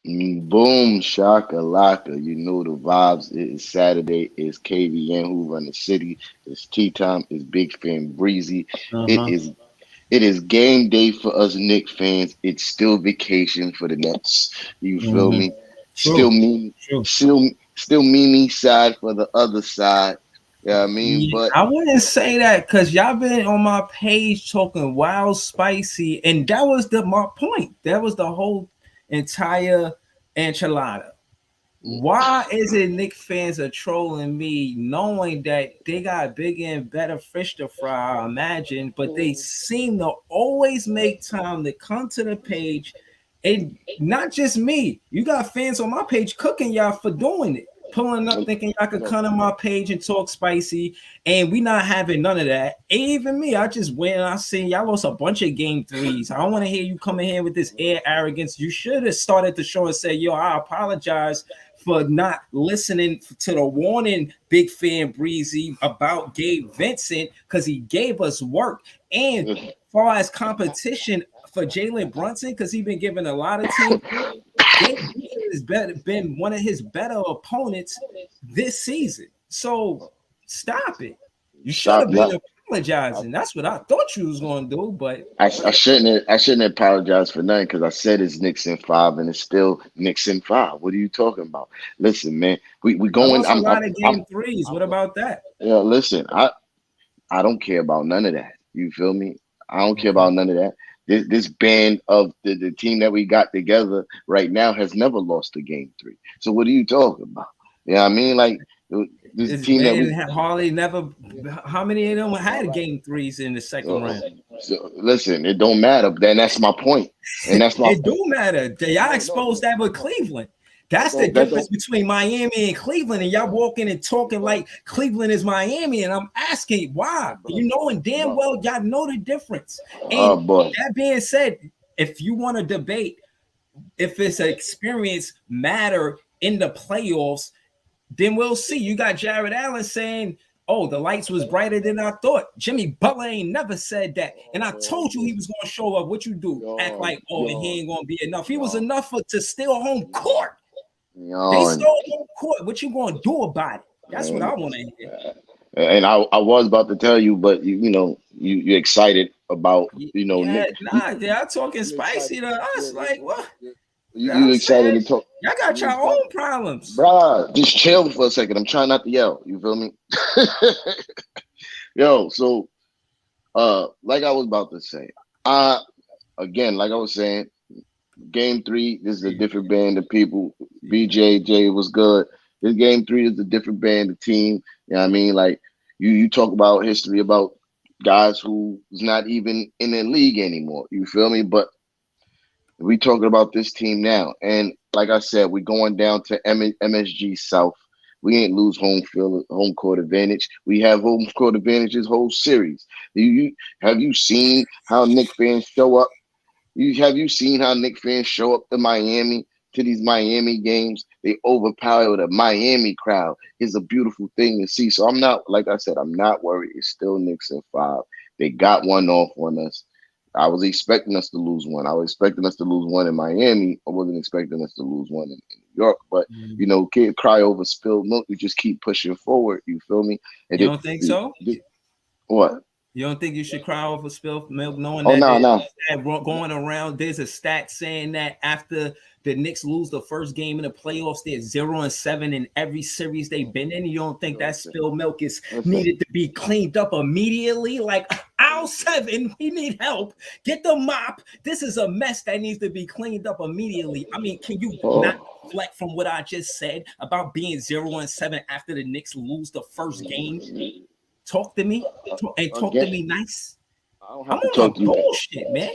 Boom, shaka laka. You know the vibes. It is Saturday. It's KVN who run the city. It's tea time. It's Big Fan Breezy. It Uh-huh. is it is game day for us Knicks fans. It's still vacation for the Nets. You feel Hmm. me? Still True. me, True. still Mimi side for the other side. Yeah, I mean, Yeah, but I wouldn't say that because y'all been on my page talking wild spicy, and that was my point. That was the whole entire enchilada. Why is it Nick fans are trolling me, knowing that they got bigger and better fish to fry, I imagine, but they seem to always make time to come to the page, and not just me. You got fans on my page cooking y'all for doing it, pulling up thinking y'all could come on my page and talk spicy, and we not having none of that. Even me, I just went and I seen y'all lost a bunch of game threes. I don't want to hear you coming here with this air arrogance. You should have started the show and said, "Yo, I apologize for not listening to the warning, Big Fan Breezy, about Gabe Vincent because he gave us work." And far as competition for Jalen Brunson, because he's been giving a lot of teams, Gabe Vincent has been one of his better opponents this season. So stop it. You should stop have been that. apologizing. That's what I thought you was going to do, but I shouldn't apologize for nothing because I said it's Knicks in five and it's still Knicks in five. What are you talking about? Listen, man, we I going. lost a lot of game threes. What about that? Yeah, listen, I don't care about none of that. You feel me? I don't care Okay. about none of that. This band of the team that we got together right now has never lost a game three. So what are you talking about? Yeah, I mean, like this This team that man we. Harley never. How many of them had game threes in the second Uh, round? so listen, it don't matter. Then that's my point, and that's my It do matter. Y'all no. exposed that with Cleveland. That That's the don't that difference don't. between Miami and Cleveland. And y'all walking and talking like Cleveland is Miami. And I'm asking why? You know, and damn well, y'all know the difference. Oh And boy. that being said, if you want to debate if it's an experience matter in the playoffs, then we'll see. You got Jared Allen saying, "Oh, the lights was brighter than I thought." Jimmy Butler ain't never said that, and I told you he was going to show up. What you do? Act Yawn, like, "Oh, he yawn, ain't going to be enough." He was yawn, enough to steal home court. They yawn. stole home court. What you going to do about it? That's what And, I want to hear. and I was about to tell you, but you're excited about Yeah, Nick. nah, y'all talking You excited. spicy to us. Yeah, Like what? you I'm excited saying to talk. y'all got You your excited, own problems. bruh. Just chill for a second. I'm trying not to yell. You feel me? Yo, so like I was about to say, I again, like I was saying, game three, this is a different band of people. BJJ was good. This game three is a different band of team. You know what I mean? Like you talk about history about guys who's not even in the league anymore. You feel me? But we talking about this team now. And like I said, we're going down to MSG South. We ain't lose home court advantage. We have home court advantage this whole series. Have you seen how Knick fans show up? Have you seen how Knick fans show up to Miami to these Miami games? They overpower the Miami crowd. It's a beautiful thing to see. So I'm not, like I said, I'm not worried. It's still Knicks in five. They got one off on us. I was expecting us to lose one. I was expecting us to lose one in Miami. I wasn't expecting us to lose one in New York. But can't cry over spilled milk. We just keep pushing forward. You feel me? And You don't think so? what? You don't think you should cry over spilled milk, knowing Oh that no, there's no. going around? There's a stat saying that after the Knicks lose the first game in the playoffs, they're 0-7 in every series they've been in. You don't think that spilled milk is Listen. needed to be cleaned up immediately? Like aisle 7, we need help. Get the mop. This is a mess that needs to be cleaned up immediately. I mean, can you not reflect from what I just said about being 0-7 after the Knicks lose the first game? Talk to me and talk to Again, me nice. I don't I'm have to on talk my to you. bullshit, man.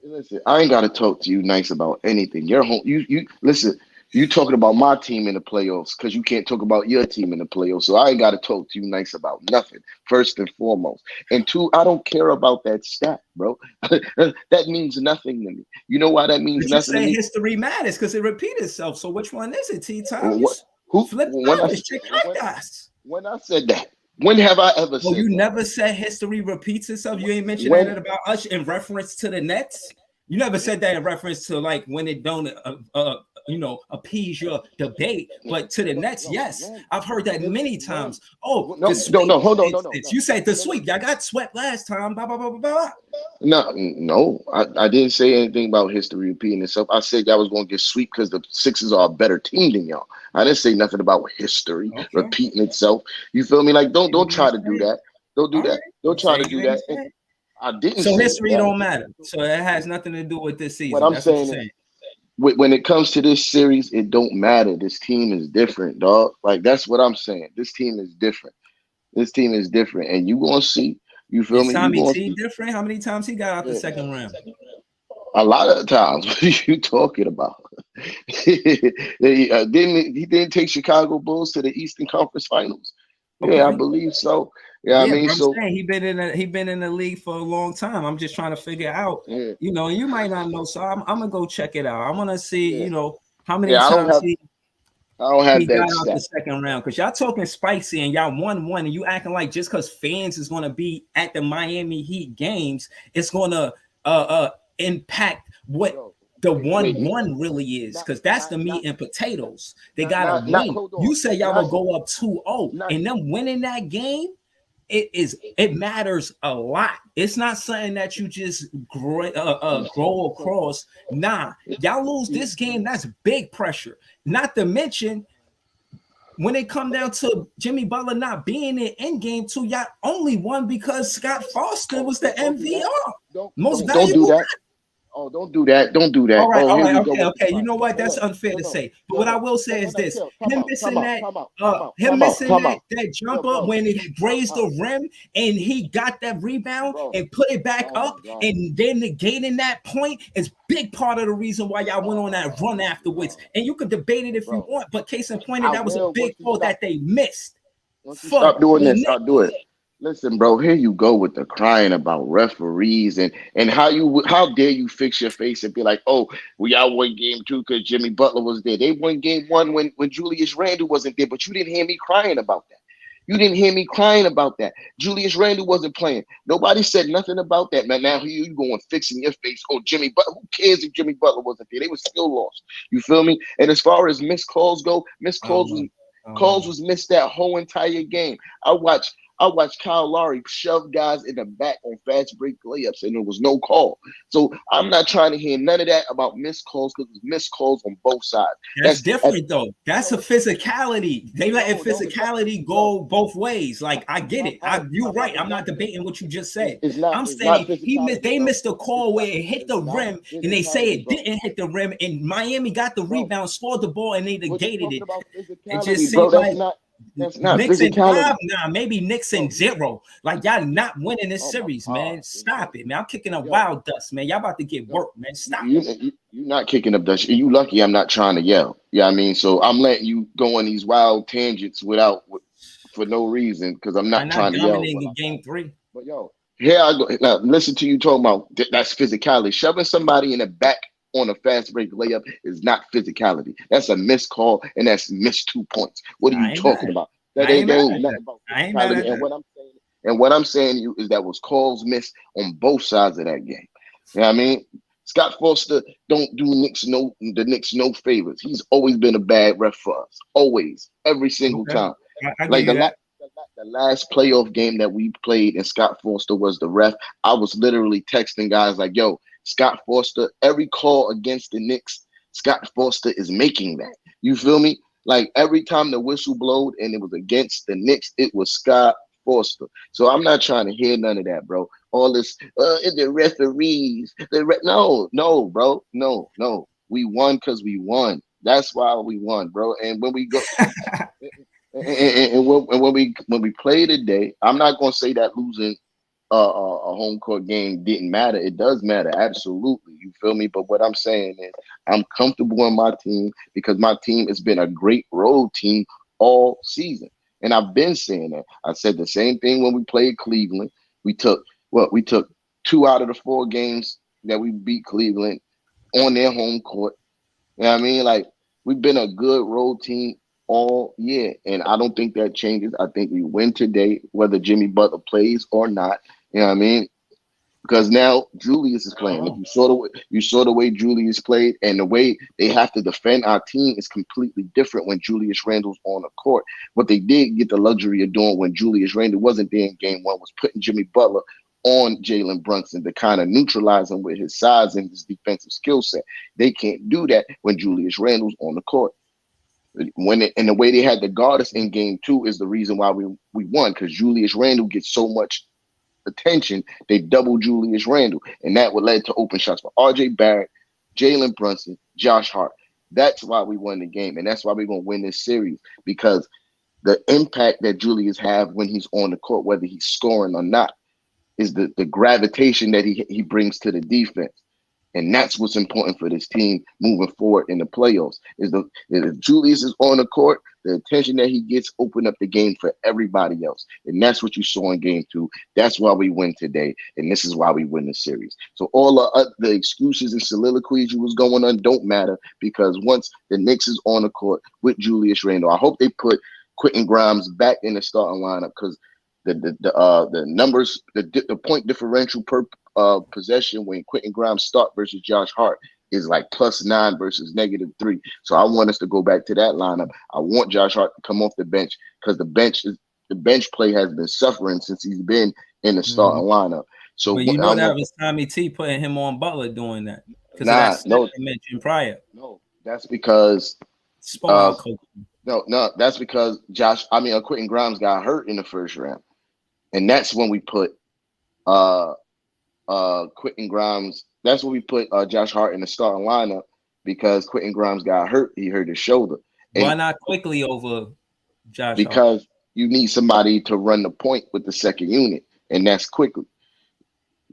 Listen, I ain't got to talk to you nice about anything. You're home. You listen. You talking about my team in the playoffs because you can't talk about your team in the playoffs. So I ain't got to talk to you nice about nothing. First and foremost, and two, I don't care about that stat, bro. That means nothing to me. You know why that means But you nothing to say me? history matters because it repeats itself. So which one is it, T-Time? You What? Who? flip When I sides, check guys. when I said that? When have I ever Well, said you that? never said history repeats itself. You ain't mentioned When that about us in reference to the Nets. You never said that in reference to like when it don't appease your debate, but to the Nets, No, yes, when, I've heard that many when, times. Oh, the no, no, sweep, no, hold for on, no, instance. You said the no. sweep. Y'all got swept last time. Blah blah blah blah blah. No, no, I didn't say anything about history repeating itself. I said y'all was going to get sweep because the Sixers are a better team than y'all. I didn't say nothing about history Okay. repeating itself. You feel me? Like, You don't didn't try to say do it. that. Don't do All that. right. You Don't try say to you do didn't that. say And it. I didn't So say history that. don't matter. So it has nothing to do with this What season. I'm That's what you're saying is, saying. when it comes to this series, it don't matter. This team is different, dog. Like that's what I'm saying. This team is different. This team is different, and you gonna see. You feel Is me? You Tommy gonna T see. different? How many times he got out the Yeah. second round? A lot of times, what are you talking about? He didn't take Chicago Bulls to the Eastern Conference Finals. Yeah, I Okay. believe so. Yeah, I Yeah, mean, but I'm so saying he been in the league for a long time. I'm just trying to figure out, yeah, and you might not know. So I'm gonna go check it out. I want to see, yeah, how many yeah. times I don't have he that got out the stat. second round. Because y'all talking spicy and y'all won one, and you acting like just because fans is gonna be at the Miami Heat games, it's gonna impact what Bro, the wait. 1-1 really is, Not, because that's not, the not, meat and potatoes. They gotta not. win. Hold on. You say y'all Not, gonna go up 2-0, not. and them winning that game, it matters a lot. It's not something that you just grow So, across. Nah, y'all lose you, this game, that's big pressure. Not to mention when it come down to Jimmy Butler not being in game two, y'all only won because Scott Foster oh, was the don't do that. MVR, Don't, most don't do valuable. that. Oh, don't do that. Don't do that. Oh, All here right, we go okay, with the okay. You cry. know what? No, That's no, unfair no, to no, say. But no, what I no, will no, say no, is no. this: Chill. him missing that, Time out, time out. that Yo, jumper bro, when he grazed the rim and he got that rebound bro. and put it back Oh my up God. and then negating that point is big part of the reason why y'all went on that run afterwards. And you could debate it if you Bro, want, but case in point, I that was a will big once you call stop. that they missed Once you for stop doing the this, I'll do Knicks. it. Listen, bro, here you go with the crying about referees and how dare you fix your face and be like, oh, we all won game two because Jimmy Butler was there. They won game one when Julius Randle wasn't there, but you didn't hear me crying about that. You didn't hear me crying about that. Julius Randle wasn't playing. Nobody said nothing about that, man. Now you going fixing your face. Oh, Jimmy Butler. Who cares if Jimmy Butler wasn't there? They were still lost. You feel me? And as far as missed calls go, missed I don't calls was know. I don't calls know. was missed that whole entire game. I watched I watched Kyle Lowry shove guys in the back on fast break layups, and there was no call. So I'm not trying to hear none of that about missed calls because there's missed calls on both sides. That's That's different though. That's a no, physicality. They letting no, it's not, physicality bro. go both ways. Like I get it. You're right. I'm It's not not. debating what you just said. I'm It's not saying physicality, they bro. missed a call where it hit It's the not rim, and they say physicality, it bro. didn't hit the rim, and Miami got the Bro, rebound, scored the ball, and they what you negated talking it. about It just physicality, bro? seemed like That's not Knicks in five, physicality, nah, maybe Knicks in bro. zero. Like y'all not winning this Oh my series, god, man. Stop it, man. I'm kicking a yo, wild dust, man. Y'all about to get yo, work, man. Stop it. you're not kicking up dust. You lucky I'm not trying to yell. Yeah, I mean, so I'm letting you go on these wild tangents for no reason because I'm Y'all not not trying to yell. dominating in game three. But yo, here I go. Now listen to you talking about that's physicality. Shoving somebody in the back on a fast break layup is not physicality. That's a missed call and that's missed 2 points. What are you I ain't mad. talking about? I ain't That mad ain't at that. nothing about I ain't mad physicality. at that. And what I'm saying to you is that was calls missed on both sides of that game. You know what I mean? Scott Foster don't do the Knicks no favors. He's always been a bad ref for us. Always. Every single Okay. time. I give Like you that. the last playoff game that we played and Scott Foster was the ref, I was literally texting guys like, yo, Scott Foster, every call against the Knicks, Scott Foster is making that. You feel me? Like every time the whistle blowed and it was against the Knicks, it was Scott Foster. So I'm not trying to hear none of that, bro. All this, the referees, no, bro, no. We won because we won. That's why we won, bro. And when we go, and when we play today, I'm not gonna say that losing a home court game didn't matter. It does matter, absolutely. You feel me? But what I'm saying is, I'm comfortable in my team because my team has been a great road team all season, and I've been saying that. I said the same thing when we played Cleveland. We took We took 2 out of the 4 games that we beat Cleveland on their home court. You know what I mean? Like we've been a good road team all year, and I don't think that changes. I think we win today, whether Jimmy Butler plays or not. You know what I mean? because now Julius is playing. Like Oh, you saw the way Julius played, and the way they have to defend our team is completely different when Julius Randle's on the court. What they did get the luxury of doing when Julius Randle wasn't there in game one was putting Jimmy Butler on Jalen Brunson to kind of neutralize him with his size and his defensive skill set. They can't do that when Julius Randle's on the court. And the way they had to guard us in game two is the reason why we won, because Julius Randle gets so much attention. They double Julius Randle, and that would lead to open shots for RJ Barrett, Jalen Brunson, Josh Hart. That's why we won the game, and that's why we're gonna win this series, because the impact that Julius have when he's on the court, whether he's scoring or not, is the gravitation that he brings to the defense. And that's what's important for this team moving forward in the playoffs. Is the if Julius is on the court, the attention that he gets open up the game for everybody else. And that's what you saw in game two. That's why we win today. And this is why we win the series. So all the excuses and soliloquies you was going on don't matter, because once the Knicks is on the court with Julius Randle, I hope they put Quentin Grimes back in the starting lineup, because the numbers, the point differential per possession when Quentin Grimes start versus Josh Hart is like +9 versus -3. So I want us to go back to that lineup. I want Josh Hart to come off the bench, because the bench play has been suffering since he's been in the starting lineup. So but you know that was Tommy T putting him on Butler doing that because of that stat no, I mentioned prior. no, that's because Spoke out coach. no, that's because Quentin Grimes got hurt in the first round, and that's when we put Quentin Grimes. That's when we put Josh Hart in the starting lineup, because Quentin Grimes got hurt. He hurt his shoulder. And why not quickly over Josh because Hart? you need somebody to run the point with the second unit, and that's Quickly.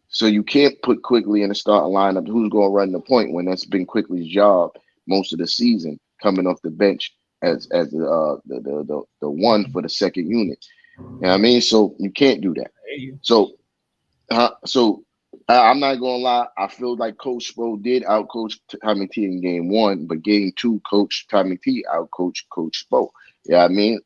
So you can't put Quickly in the starting lineup. Who's going to run the point when that's been Quickly's job most of the season, coming off the bench as the one for the second unit? You know what I mean? So you can't do that. So I'm not gonna lie. I feel like Coach Spo did outcoach Tommy T in game one, but game two, Coach Tommy T outcoached Coach Spo. Yeah, I mean,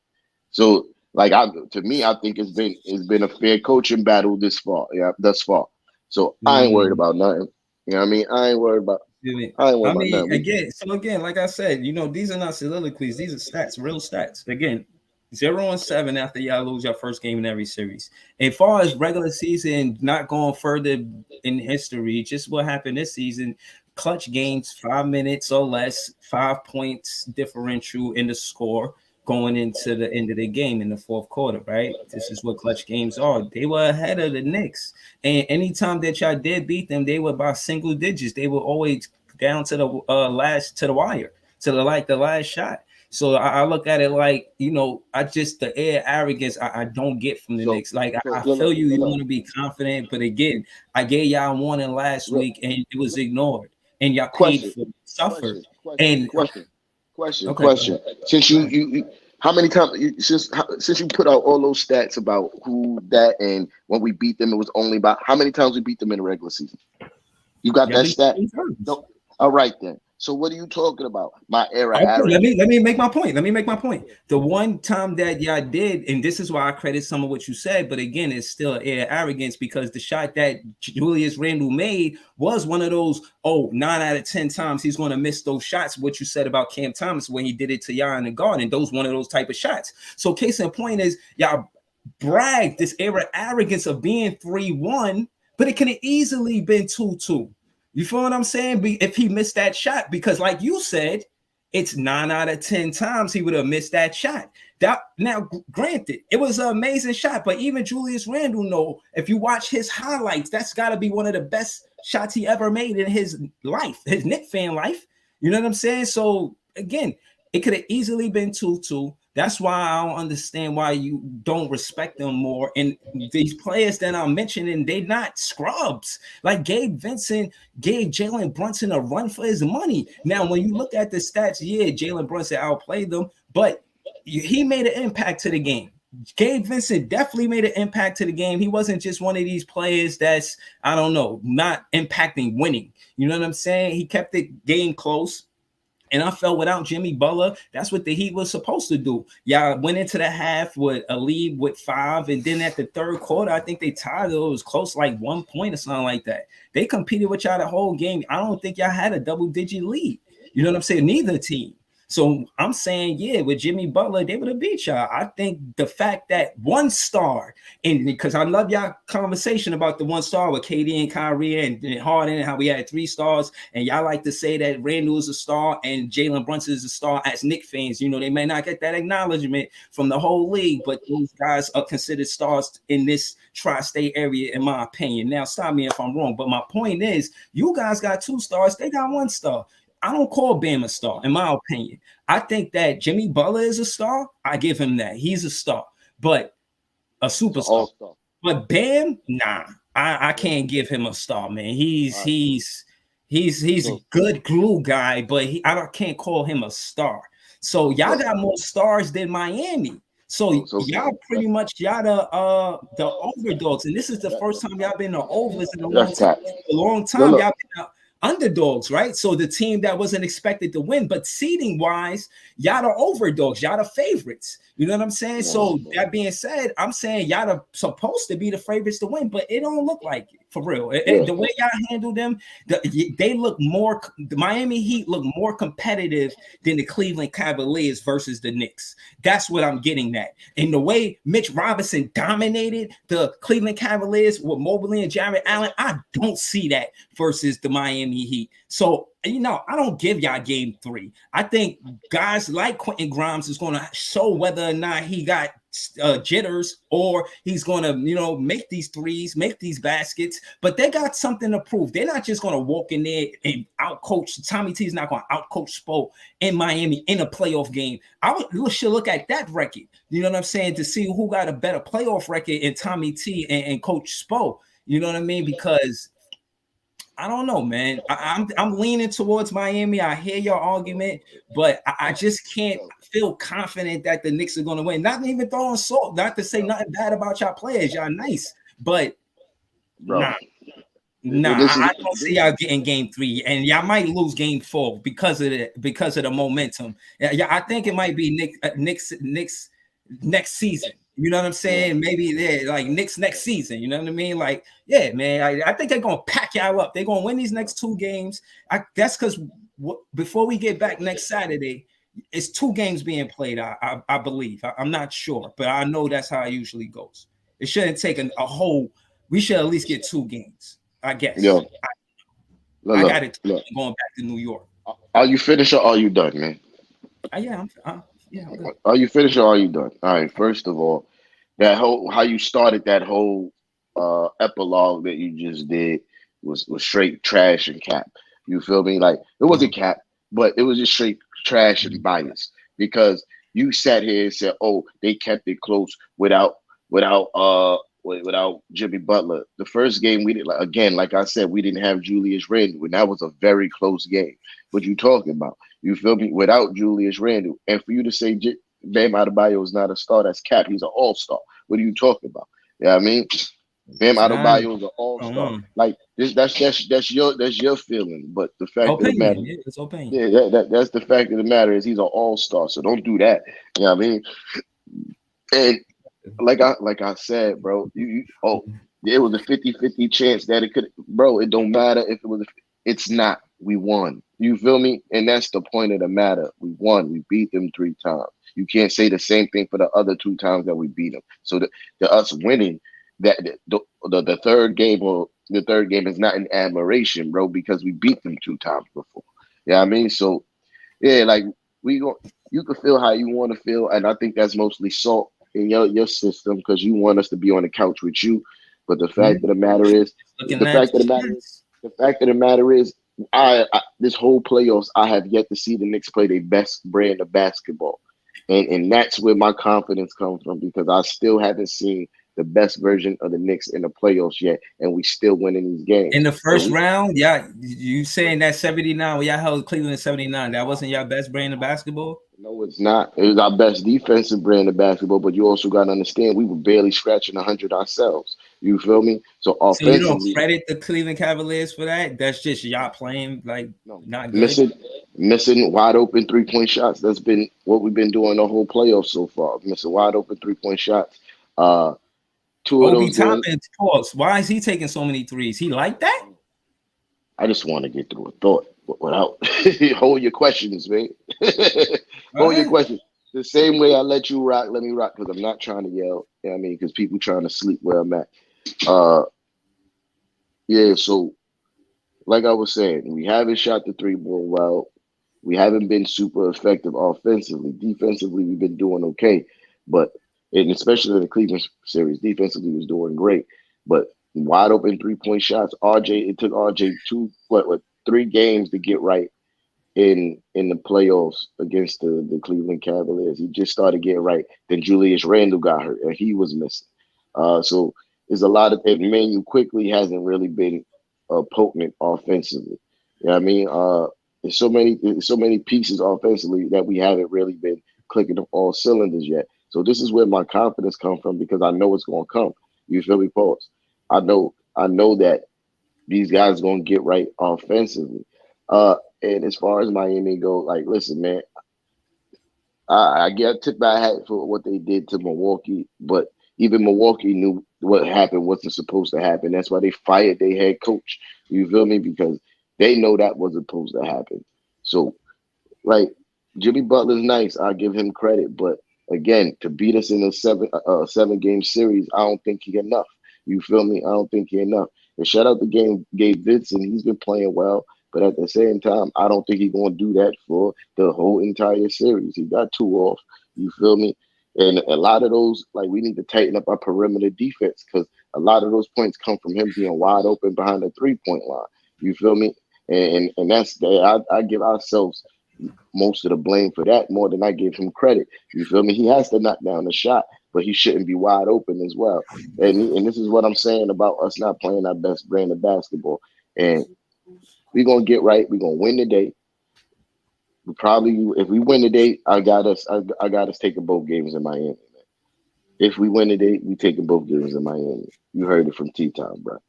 so like to me, I think it's been a fair coaching battle this far. Yeah, thus far. So I ain't worried about nothing. You know what I mean? I ain't worried about nothing. Again, like I said, these are not soliloquies. These are stats, real stats. Again, 0-7 after y'all lose your first game in every series. As far as regular season, not going further in history, just what happened this season. Clutch games, 5 minutes or less, 5 points differential in the score going into the end of the game in the fourth quarter, right? This is what clutch games are. They were ahead of the Knicks. And anytime that y'all did beat them, they were by single digits. They were always down to the wire, to the last shot. So I look at it like, I just the air arrogance I don't get from the Knicks. Like I feel you want to be confident, but again, I gave y'all warning last week and it was ignored, and y'all paid for it, suffered. Question. Since you how many times since you put out all those stats about who that and when we beat them, it was only about how many times we beat them in the regular season? You got that stat? No. All right then. So what are you talking about? My era. Let me make my point. The one time that y'all did, and this is why I credit some of what you said, but again, it's still air arrogance, because the shot that Julius Randle made was one of those, 9 out of 10 times he's going to miss those shots. What you said about Cam Thomas when he did it to y'all in the Garden, those one of those type of shots. So case in point is y'all brag this era arrogance of being 3-1, but it could have easily been 2-2. You feel what I'm saying? If he missed that shot, because like you said, it's 9 out of 10 times he would have missed that shot. Now, granted, it was an amazing shot, but even Julius Randle if you watch his highlights, that's got to be one of the best shots he ever made in his life, his Knicks fan life. You know what I'm saying? So again, it could have easily been 2-2. That's why I don't understand why you don't respect them more. And these players that I'm mentioning, they're not scrubs. Like Gabe Vincent gave Jalen Brunson a run for his money. Now, when you look at the stats, Jalen Brunson outplayed them, but he made an impact to the game. Gabe Vincent definitely made an impact to the game. He wasn't just one of these players that's, not impacting winning. You know what I'm saying? He kept the game close. And I felt without Jimmy Butler, that's what the Heat was supposed to do. Y'all went into the half with a lead with 5, and then at the third quarter, I think they tied it. It was close, like 1 point or something like that. They competed with y'all the whole game. I don't think y'all had a double-digit lead. You know what I'm saying? Neither team. So I'm saying, yeah, with Jimmy Butler, they would have beat y'all. I think the fact that one star, and because I love y'all conversation about the one star with KD and Kyrie and Harden, and how we had 3 stars, and y'all like to say that Randall is a star and Jalen Brunson is a star as Knicks fans. You know, they may not get that acknowledgement from the whole league, but these guys are considered stars in this tri-state area, in my opinion. Now, stop me if I'm wrong, but my point is, you guys got 2 stars, they got 1 star. I don't call Bam a star, in my opinion. I think that Jimmy Butler is a star. I give him that. He's a star, but a superstar. All-star. But Bam, nah, I can't give him a star, man. He's a good glue guy, but I can't call him a star. So y'all got more stars than Miami. So y'all pretty much y'all the overdogs, and this is the first time y'all been the overs in a long time. Y'all been underdogs, right? So the team that wasn't expected to win, but seeding wise, y'all the overdogs, y'all the favorites. You know what I'm saying? So that being said, I'm saying y'all are supposed to be the favorites to win, but it don't look like it for real. The way y'all handle them, they look more. The Miami Heat look more competitive than the Cleveland Cavaliers versus the Knicks. That's what I'm getting at. And the way Mitch Robinson dominated the Cleveland Cavaliers with Mobley and Jarrett Allen, I don't see that versus the Miami Heat. So, you know, I don't give y'all game 3. I think guys like Quentin Grimes is going to show whether or not he got jitters, or he's going to, you know, make these threes, make these baskets, but they got something to prove. They're not just going to walk in there and outcoach. Tommy T is not going to outcoach Spo in Miami in a playoff game. We should look at that record. You know what I'm saying? To see who got a better playoff record in Tommy T and Coach Spo. You know what I mean? Because I don't know, man. I'm leaning towards Miami. I hear your argument, but I just can't feel confident that the Knicks are going to win. Not even throwing salt. Not to say nothing bad about y'all players. Y'all nice, but nah. I don't see y'all getting game 3, and y'all might lose game 4 because of the momentum. Yeah, I think it might be Knicks next season. You know what I'm saying? Maybe they're like Knicks next season. You know what I mean? Like, yeah, man. I think they're gonna pack y'all up. They're gonna win these next 2 games. That's because before we get back next Saturday, it's 2 games being played. I believe. I'm not sure, but I know that's how it usually goes. It shouldn't take a whole. We should at least get 2 games, I guess. Yo, I got it. Going back to New York. Are you finished or are you done, man? Yeah, I'm good. Are you finished or are you done? All right. First of all, that whole how you started that whole epilogue that you just did was straight trash and cap. You feel me? Like it wasn't cap, but it was just straight trash and bias because you sat here and said, "Oh, they kept it close without Jimmy Butler." The first game we did, like I said, we didn't have Julius Randle, and that was a very close game. What you talking about? You feel me? Without Julius Randle, and for you to say Bam Adebayo is not a star, that's cap. He's an all-star. What are you talking about? Yeah, I mean, Bam Adebayo is an all-star. Like this, that's your feeling. But the fact of the matter, that's the fact of the matter is he's an all-star. So don't do that. You know what I mean? And like I said, bro, it was a 50-50 chance that it could, bro. It don't matter if it was. It's not. We won. You feel me? And that's the point of the matter. We won. We beat them 3 times. You can't say the same thing for the other 2 times that we beat them. So the us winning the third game is not an admiration, bro, because we beat them 2 times before. Yeah, you know I mean, so yeah, like you can feel how you want to feel, and I think that's mostly salt in your system because you want us to be on the couch with you. But the fact of the matter is, I this whole playoffs, I have yet to see the Knicks play their best brand of basketball, and that's where my confidence comes from because I still haven't seen the best version of the Knicks in the playoffs yet, and we still winning these games. In the first round, yeah, you saying that 79, when y'all held Cleveland in 79, that wasn't your best brand of basketball? No, it's not. It was our best defensive brand of basketball, but you also got to understand we were barely scratching 100 ourselves. You feel me? So offensively, you don't credit the Cleveland Cavaliers for that? That's just y'all playing like not good? Missing wide open 3-point shots. That's been what we've been doing the whole playoffs so far. Missing wide open 3-point shots. Uh, two of Obi those games. Toppin, pause. Why is he taking so many threes? He like that? I just want to get through a thought without hold your questions, man. All Hold your right. questions. The same way I let you rock, let me rock because I'm not trying to yell. You know what I mean? Because people trying to sleep where I'm at. Uh, yeah. So, like I was saying, we haven't shot the three ball well. We haven't been super effective offensively. Defensively, we've been doing okay, but and especially in the Cleveland series, defensively was doing great. But wide open 3-point shots. RJ, it took RJ what 3 games to get right in the playoffs against the Cleveland Cavaliers. He just started getting right. Then Julius Randle got hurt, and he was missing. So there's a lot of and Manu quickly hasn't really been potent offensively. You know what I mean? There's so many pieces offensively that we haven't really been clicking all cylinders yet. So this is where my confidence comes from because I know it's gonna come. You feel me, Pause? I know that these guys gonna get right offensively. And as far as Miami go, like, listen, man, I get tip my hat for what they did to Milwaukee, but even Milwaukee knew what happened wasn't supposed to happen. That's why they fired their head coach. You feel me? Because they know that wasn't supposed to happen. So, like, Jimmy Butler's nice. I give him credit, but again, to beat us in a 7 game series, I don't think he enough. You feel me? I don't think he enough. And shout out to Gabe Vincent. He's been playing well, but at the same time, I don't think he's gonna do that for the whole entire series. He got 2 off. You feel me? And a lot of those, like, we need to tighten up our perimeter defense because a lot of those points come from him being wide open behind the 3-point line. You feel me? And that's I give ourselves most of the blame for that more than I give him credit. You feel me? He has to knock down the shot, but he shouldn't be wide open as well. And this is what I'm saying about us not playing our best brand of basketball. And we're gonna get right. We're gonna win today. We probably, if we win today, I got us taking both games in Miami. Man. If we win today, we taking both games in Miami. You heard it from T Time, bro.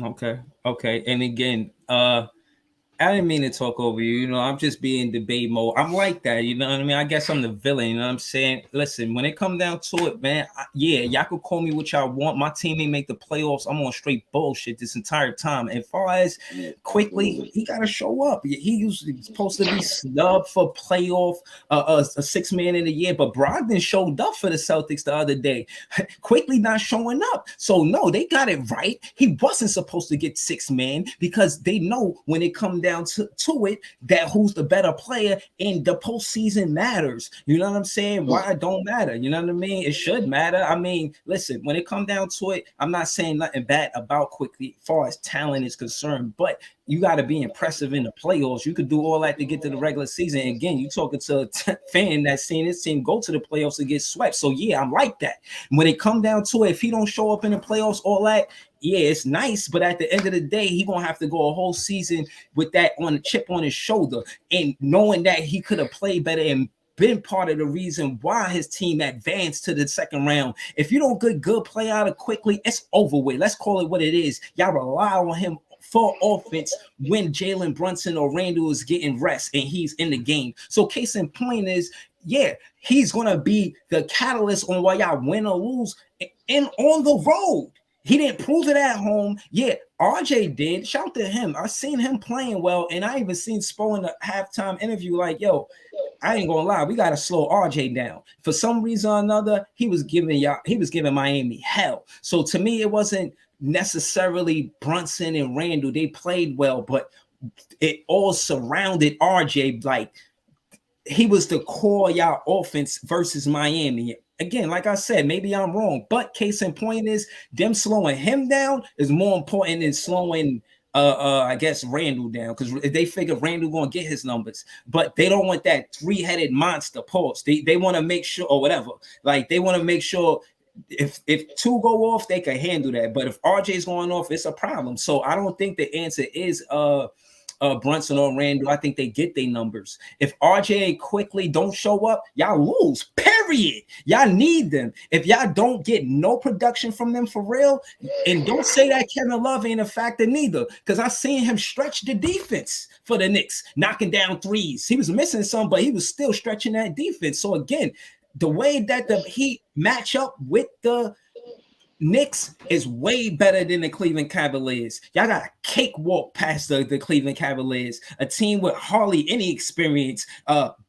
Okay. Okay. And again, I didn't mean to talk over you. You know, I'm just being debate mode. I'm like that. You know what I mean? I guess I'm the villain. You know what I'm saying? Listen, when it come down to it, man, yeah, y'all could call me what y'all want. My team ain't make the playoffs. I'm on straight bullshit this entire time. As far as Yeah, quickly, absolutely. he got to show up. He was supposed to be snubbed for playoff, a 6 man in the year, but Brogdon showed up for the Celtics the other day. Quickly not showing up. So no, they got it right. He wasn't supposed to get 6 man because they know when it comes down to it that who's the better player in the postseason matters. You know what I'm saying? Mm, Why it don't matter? You know what I mean? It should matter. I mean, listen, when it come down to it, I'm not saying nothing bad about Quickly as far as talent is concerned, but you got to be impressive in the playoffs. You could do all that to get to the regular season. And again, you talking to a fan that's seen his team go to the playoffs and get swept. So yeah, I'm like that. When it come down to it, if he don't show up in the playoffs, all that, yeah, it's nice. But at the end of the day, he gonna have to go a whole season with that on a chip on his shoulder and knowing that he could have played better and been part of the reason why his team advanced to the second round. If you don't get good play out of Quickly, it's over with. Let's call it what it is. Y'all rely on him for offense when Jalen Brunson or Randall is getting rest and he's in the game. So case in point is, yeah, he's gonna be the catalyst on why y'all win or lose and on the road. He didn't prove it at home. Yeah, RJ did. Shout to him. I seen him playing well, and I even seen Spo in the halftime interview like, yo, I ain't gonna lie, we gotta slow RJ down. For some reason or another, he was giving Miami hell. So to me, it wasn't necessarily Brunson and Randall. They played well, but it all surrounded RJ. Like he was the core of y'all offense versus Miami. Again, like I said, maybe I'm wrong, but case in point is them slowing him down is more important than slowing I guess Randall down because they figure Randall gonna get his numbers, but they don't want that three-headed monster pulse. They want to make sure or whatever. Like they want to make sure if two go off, they can handle that. But if RJ's going off, it's a problem. So I don't think the answer is Brunson or Randall, I think they get their numbers. If RJ quickly don't show up, y'all lose. Period. Y'all need them. If y'all don't get no production from them for real, and don't say that Kevin Love ain't a factor neither, because I seen him stretch the defense for the Knicks, knocking down threes. He was missing some, but he was still stretching that defense. So again, the way that the Heat match up with the Knicks is way better than the Cleveland Cavaliers. Y'all got a cakewalk past the Cleveland Cavaliers, a team with hardly any experience.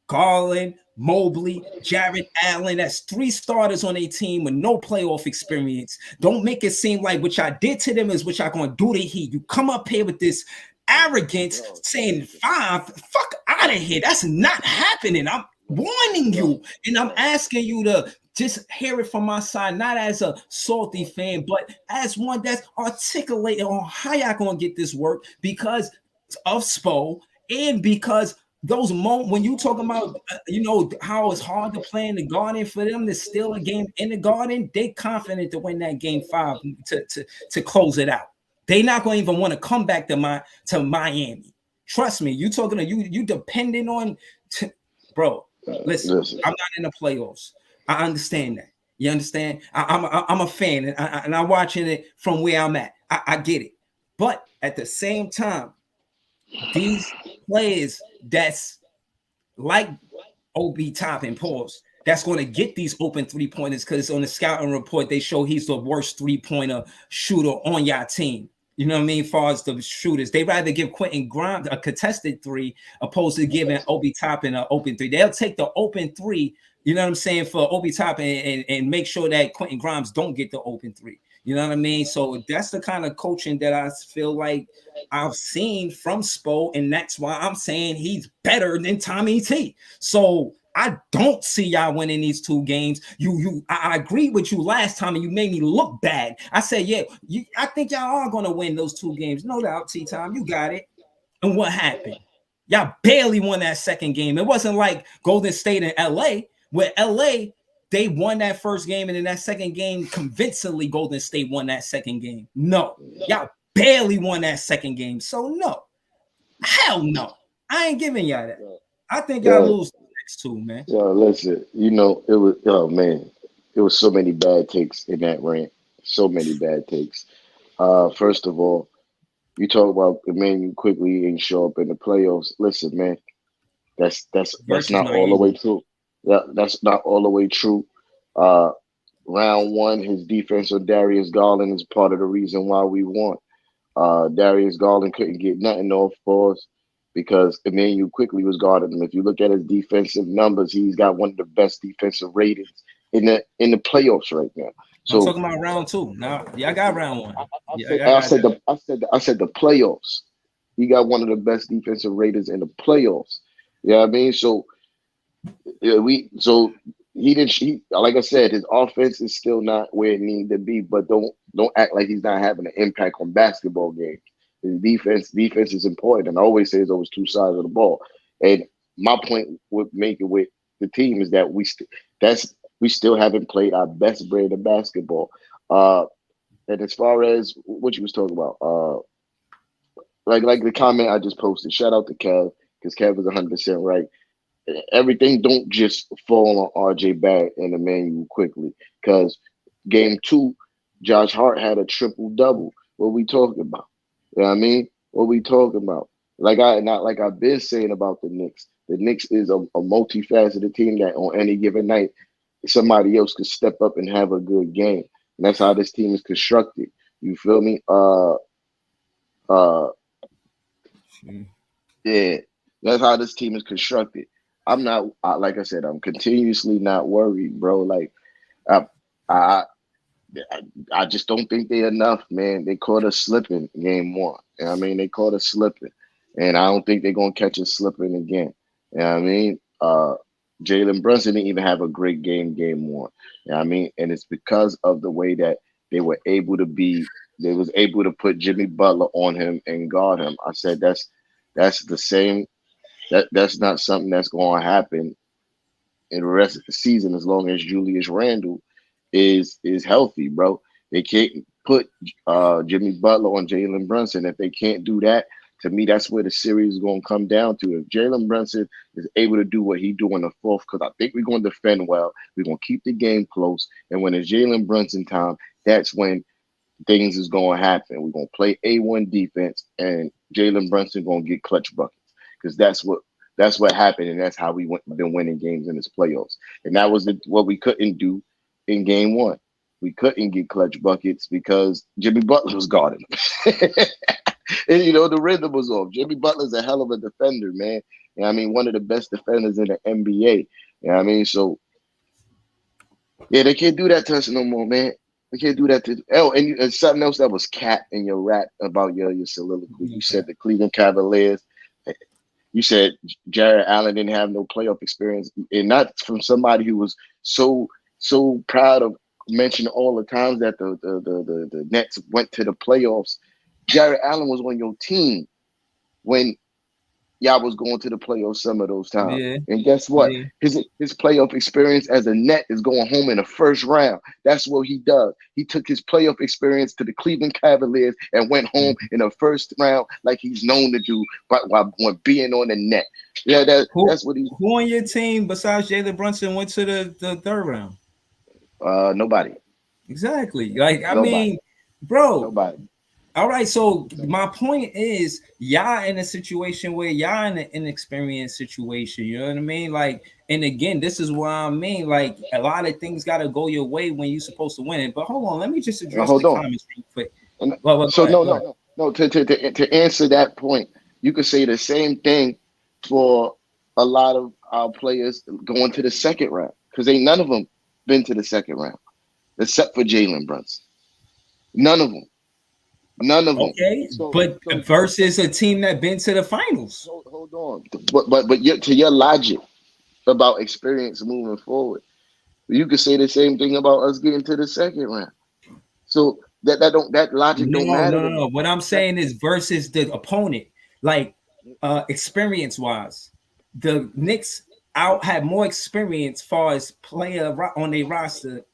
Garland, Mobley, Jared Allen. That's 3 starters on a team with no playoff experience. Don't make it seem like what y'all did to them is what y'all gonna do to Heat. You come up here with this arrogance saying 5, fuck out of here. That's not happening. I'm warning you, and I'm asking you to just hear it from my side, not as a salty fan, but as one that's articulating on how y'all gonna get this work because of Spo and because those moments when you talking about how it's hard to play in the Garden for them to steal a game in the Garden, they confident to win that game 5 to close it out. They not gonna even want to come back to Miami. Trust me, you talking to you depending on bro. Listen, I'm not in the playoffs. I understand that. You understand? I'm a fan, and I'm watching it from where I'm at. I get it, but at the same time, these players that's like OB Top and Pause that's going to get these open 3-pointers because on the scouting report they show he's the worst 3-pointer shooter on your team. You know what I mean? As far as the shooters, they rather give Quentin Grimes a contested 3 opposed to giving Obi Toppin an open 3. They'll take the open 3, you know what I'm saying, for Obi Toppin and make sure that Quentin Grimes don't get the open 3. You know what I mean? So that's the kind of coaching that I feel like I've seen from Spo, and that's why I'm saying he's better than Tommy T. So I don't see y'all winning these 2 games. I agreed with you last time, and you made me look bad. I said, yeah, I think y'all are gonna win those 2 games, no doubt. T-Time, you got it. And what happened? Y'all barely won that second game. It wasn't like Golden State and LA, where LA they won that first game, and in that second game, convincingly, Golden State won that second game. No, y'all barely won that second game. So no, hell no, I ain't giving y'all that. I think y'all lose the next 2, man. Yo, listen, it was man, it was so many bad takes in that rant. So many bad takes. First of all, you talk about Emmanuel quickly ain't show up in the playoffs. Listen, man, that's not all the way true. Yeah, that's not all the way true. Uh, Round 1, his defense on Darius Garland is part of the reason why we won. Darius Garland couldn't get nothing off for us because Emmanuel quickly was guarding him. If you look at his defensive numbers, he's got one of the best defensive ratings in the playoffs right now. So I'm talking about round 2. Now, y'all got round 1. I said the playoffs. He got one of the best defensive ratings in the playoffs. You know what I mean? So yeah, he didn't. Like I said, his offense is still not where it needs to be. But don't act like he's not having an impact on basketball games. His defense is important, and I always say there's always 2 sides of the ball. And my point with making with the team is that we still haven't played our best brand of basketball. And as far as what you was talking about, like the comment I just posted, shout out to Kev because Kev is 100% right. Everything don't just fall on RJ Barrett and Emmanuel quickly because game 2, Josh Hart had a triple double. What we talking about? You know what I mean? What we talking about? Not like I've been saying about the Knicks. The Knicks is a multifaceted team that on any given night somebody else could step up and have a good game. And that's how this team is constructed. You feel me? Yeah, that's how this team is constructed. I'm not like I said, I'm continuously not worried, bro. Like I, I, I just don't think they're enough, man. They caught us slipping game 1. You know what I mean? They caught us slipping, and I don't think they're gonna catch us slipping again. You know what I mean? Jalen Brunson didn't even have a great game 1. You know what I mean? And it's because of the way that they were able to they was able to put Jimmy Butler on him and guard him. I said that's the same. That's not something that's going to happen in the rest of the season as long as Julius Randle is healthy, bro. They can't put Jimmy Butler on Jalen Brunson. If they can't do that, To me, that's where the series is going to come down to. If Jalen Brunson is able to do what he do in the fourth, because I think we're going to defend well, we're going to keep the game close, and when it's Jalen Brunson time, that's when things is going to happen. We're going to play A1 defense, and Jalen Brunson going to get clutch buckets because that's what happened, and that's how been winning games in this playoffs. And that was what we couldn't do in game one. We couldn't get clutch buckets because Jimmy Butler was guarding him. And the rhythm was off. Jimmy Butler's a hell of a defender, man. I mean, one of the best defenders in the NBA. I mean? So yeah, they can't do that to us no more, man. They can't do that to and something else that was cat in your rap about your soliloquy. You said the Cleveland Cavaliers. You said Jared Allen didn't have no playoff experience, and not from somebody who was so proud of mentioning all the times that the Nets went to the playoffs. Jared Allen was on your team when y'all was going to the playoffs some of those times. Yeah. And guess what? Yeah. His playoff experience as a Net is going home in the first round. That's what he does. He took his playoff experience to the Cleveland Cavaliers and went home in the first round like he's known to do, but while being on the Net. Yeah, that's what he. Who on your team besides Jalen Brunson went to the third round? Nobody. Exactly. Like I Nobody. mean, bro. Nobody. All right, so my point is, y'all in a situation where y'all in an inexperienced situation. You know what I mean? Like, and again, this is what I mean. Like, a lot of things got to go your way when you're supposed to win it. But hold on, let me just address the comments real quick. So no. To answer that point, you could say the same thing for a lot of our players going to the second round because ain't none of them been to the second round except for Jalen Brunson. None of them. Okay, but versus a team that been to the finals. Hold on, but to your logic about experience moving forward, you could say the same thing about us getting to the second round. So that logic don't matter. No. What I'm saying is versus the opponent, like experience wise, the Knicks had more experience far as player on their roster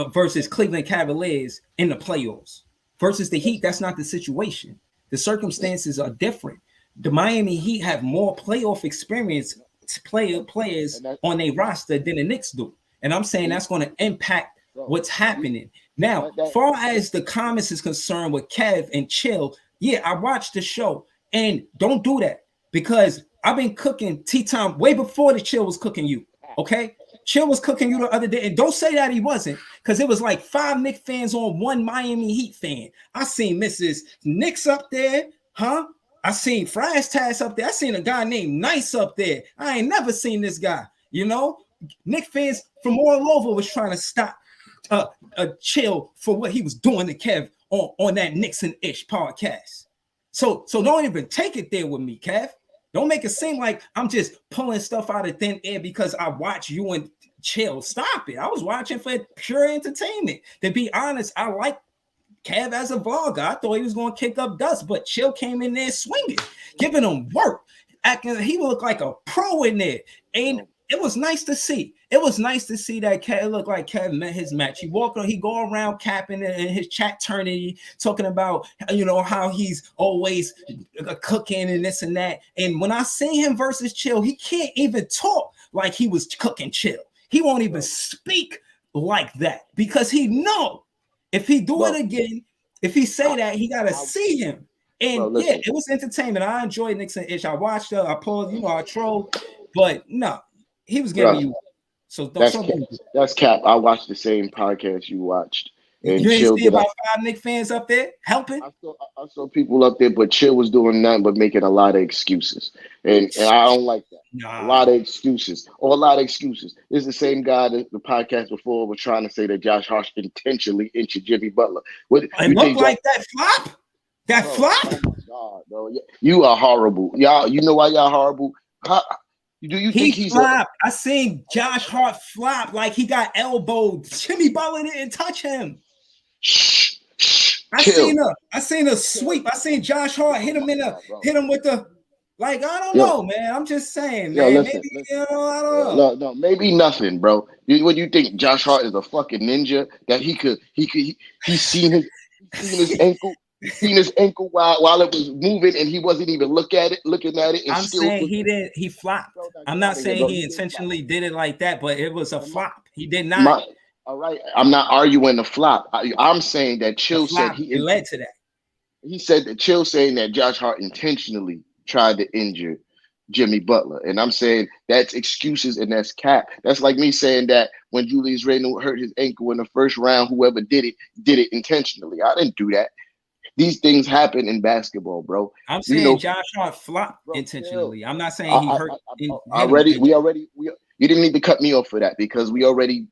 versus Cleveland Cavaliers in the playoffs. Versus the Heat, that's not the situation. The circumstances are different. The Miami Heat have more playoff experience players on their roster than the Knicks do. And I'm saying that's going to impact what's happening. Now, far as the comments is concerned with Kev and Chill, yeah, I watched the show. And don't do that because I've been cooking tea time way before the Chill was cooking you, okay? Chill was cooking you the other day, and don't say that he wasn't, because it was like 5 Knicks fans on 1 Miami Heat fan. I seen Mrs. Knicks up there, huh? I seen Fries Tass up there. I seen a guy named Nice up there. I ain't never seen this guy. Knicks fans from all over was trying to stop Chill for what he was doing to Kev on that Nixon-ish podcast. So don't even take it there with me, Kev. Don't make it seem like I'm just pulling stuff out of thin air because I watch you and Chill. Stop it. I was watching for pure entertainment. To be honest, I like Kev as a vlogger. I thought he was going to kick up dust, but Chill came in there swinging, giving him work, acting he looked like a pro in there. And it was nice to see. It was nice to see that Kev looked like Kev met his match. He go around capping in his chat tourney, talking about how he's always cooking and this and that. And when I see him versus Chill, he can't even talk like he was cooking Chill. He won't even speak like that because he know if he do it again, if he say that, he gotta see him. And it was entertainment. I enjoyed Nixon-ish. I watched I paused, I trolled, but no. He was giving you. So that's cap. I watched the same podcast you watched. And you ain't see about 5 Knicks fans up there helping? I saw people up there, but Chill was doing nothing but making a lot of excuses. And I don't like that. Nah. A lot of excuses. It's the same guy that the podcast before was trying to say that Josh Hart intentionally injured Jimmy Butler. It looked like that flop? That flop? Oh my God, bro. You are horrible. Y'all, you know why y'all horrible? Do you think he's flopped? I seen Josh Hart flop like he got elbowed. Jimmy Butler didn't touch him. I seen a sweep. I seen Josh Hart hit him with the I don't know, man. I'm just saying, man. Listen. I don't know. No, maybe nothing, bro. What do you think? Josh Hart is a fucking ninja that he's seen his ankle. He seen his ankle while it was moving, and he wasn't even looking at it, and I'm still saying was. he didn't. He flopped. Bro, now I'm get not out of here, saying bro. he He did flop. intentionally did it like that, but it was a And flop. He did not. my, all right, I'm not arguing the flop. I'm saying that The Chill said flop it led to that. he said that Chill saying that Josh Hart intentionally tried to injure Jimmy Butler. And I'm saying that's excuses and that's cap. That's like me saying that when Julius Randle hurt his ankle in the first round, whoever did it intentionally. I didn't do that. These things happen in basketball, bro. I'm You saying know, Josh Hart flopped bro, chill. intentionally. I'm not saying he I, hurt I, I him. already, we, you didn't need to cut me off for that because we already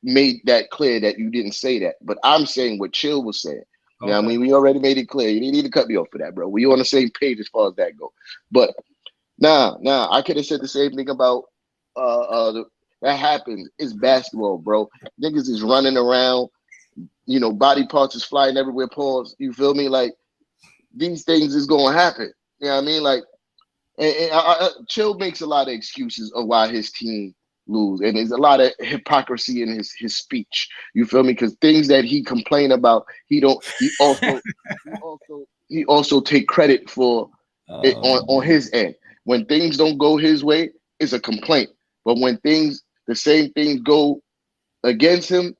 made that clear that you didn't say that. But I'm saying what Chill was saying. You know what I Okay. mean? We already made it clear. You didn't need to cut me off for that, bro. We on the same page as far as that go. But nah, I could have said the same thing about that happens. It's basketball, bro. Niggas is running around, body parts is flying everywhere, pause. You feel me? Like these things is gonna happen. You know what I mean? Like Chill makes a lot of excuses of why his team lose, and there's a lot of hypocrisy in his speech. You feel me? Because things that he complain about, he don't. He also take credit for it on Man. his end. When things don't go his way, it's a complaint. But when the same things go against him,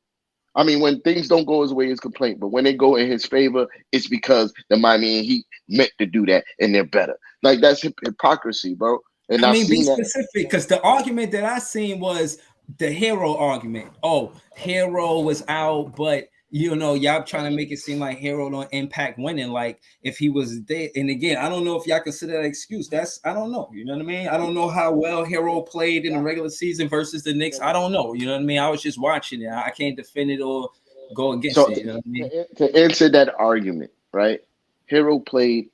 I mean, when things don't go his way, it's complaint. But when they go in his favor, it's because the Miami Heat meant to do that and they're better. Like that's hypocrisy, bro. And I I've mean, be seen that. specific because the argument that I seen was the Hero argument. Oh, Hero was out, but y'all trying to make it seem like Hero don't impact winning. Like if he was there, and again, I don't know if y'all consider that excuse. I don't know. You know what I mean? I don't know how well Hero played in the regular season versus the Knicks. I don't know. You know what I mean? I was just watching it. I can't defend it or go against So it. You know what I mean? to answer that argument, right? Hero played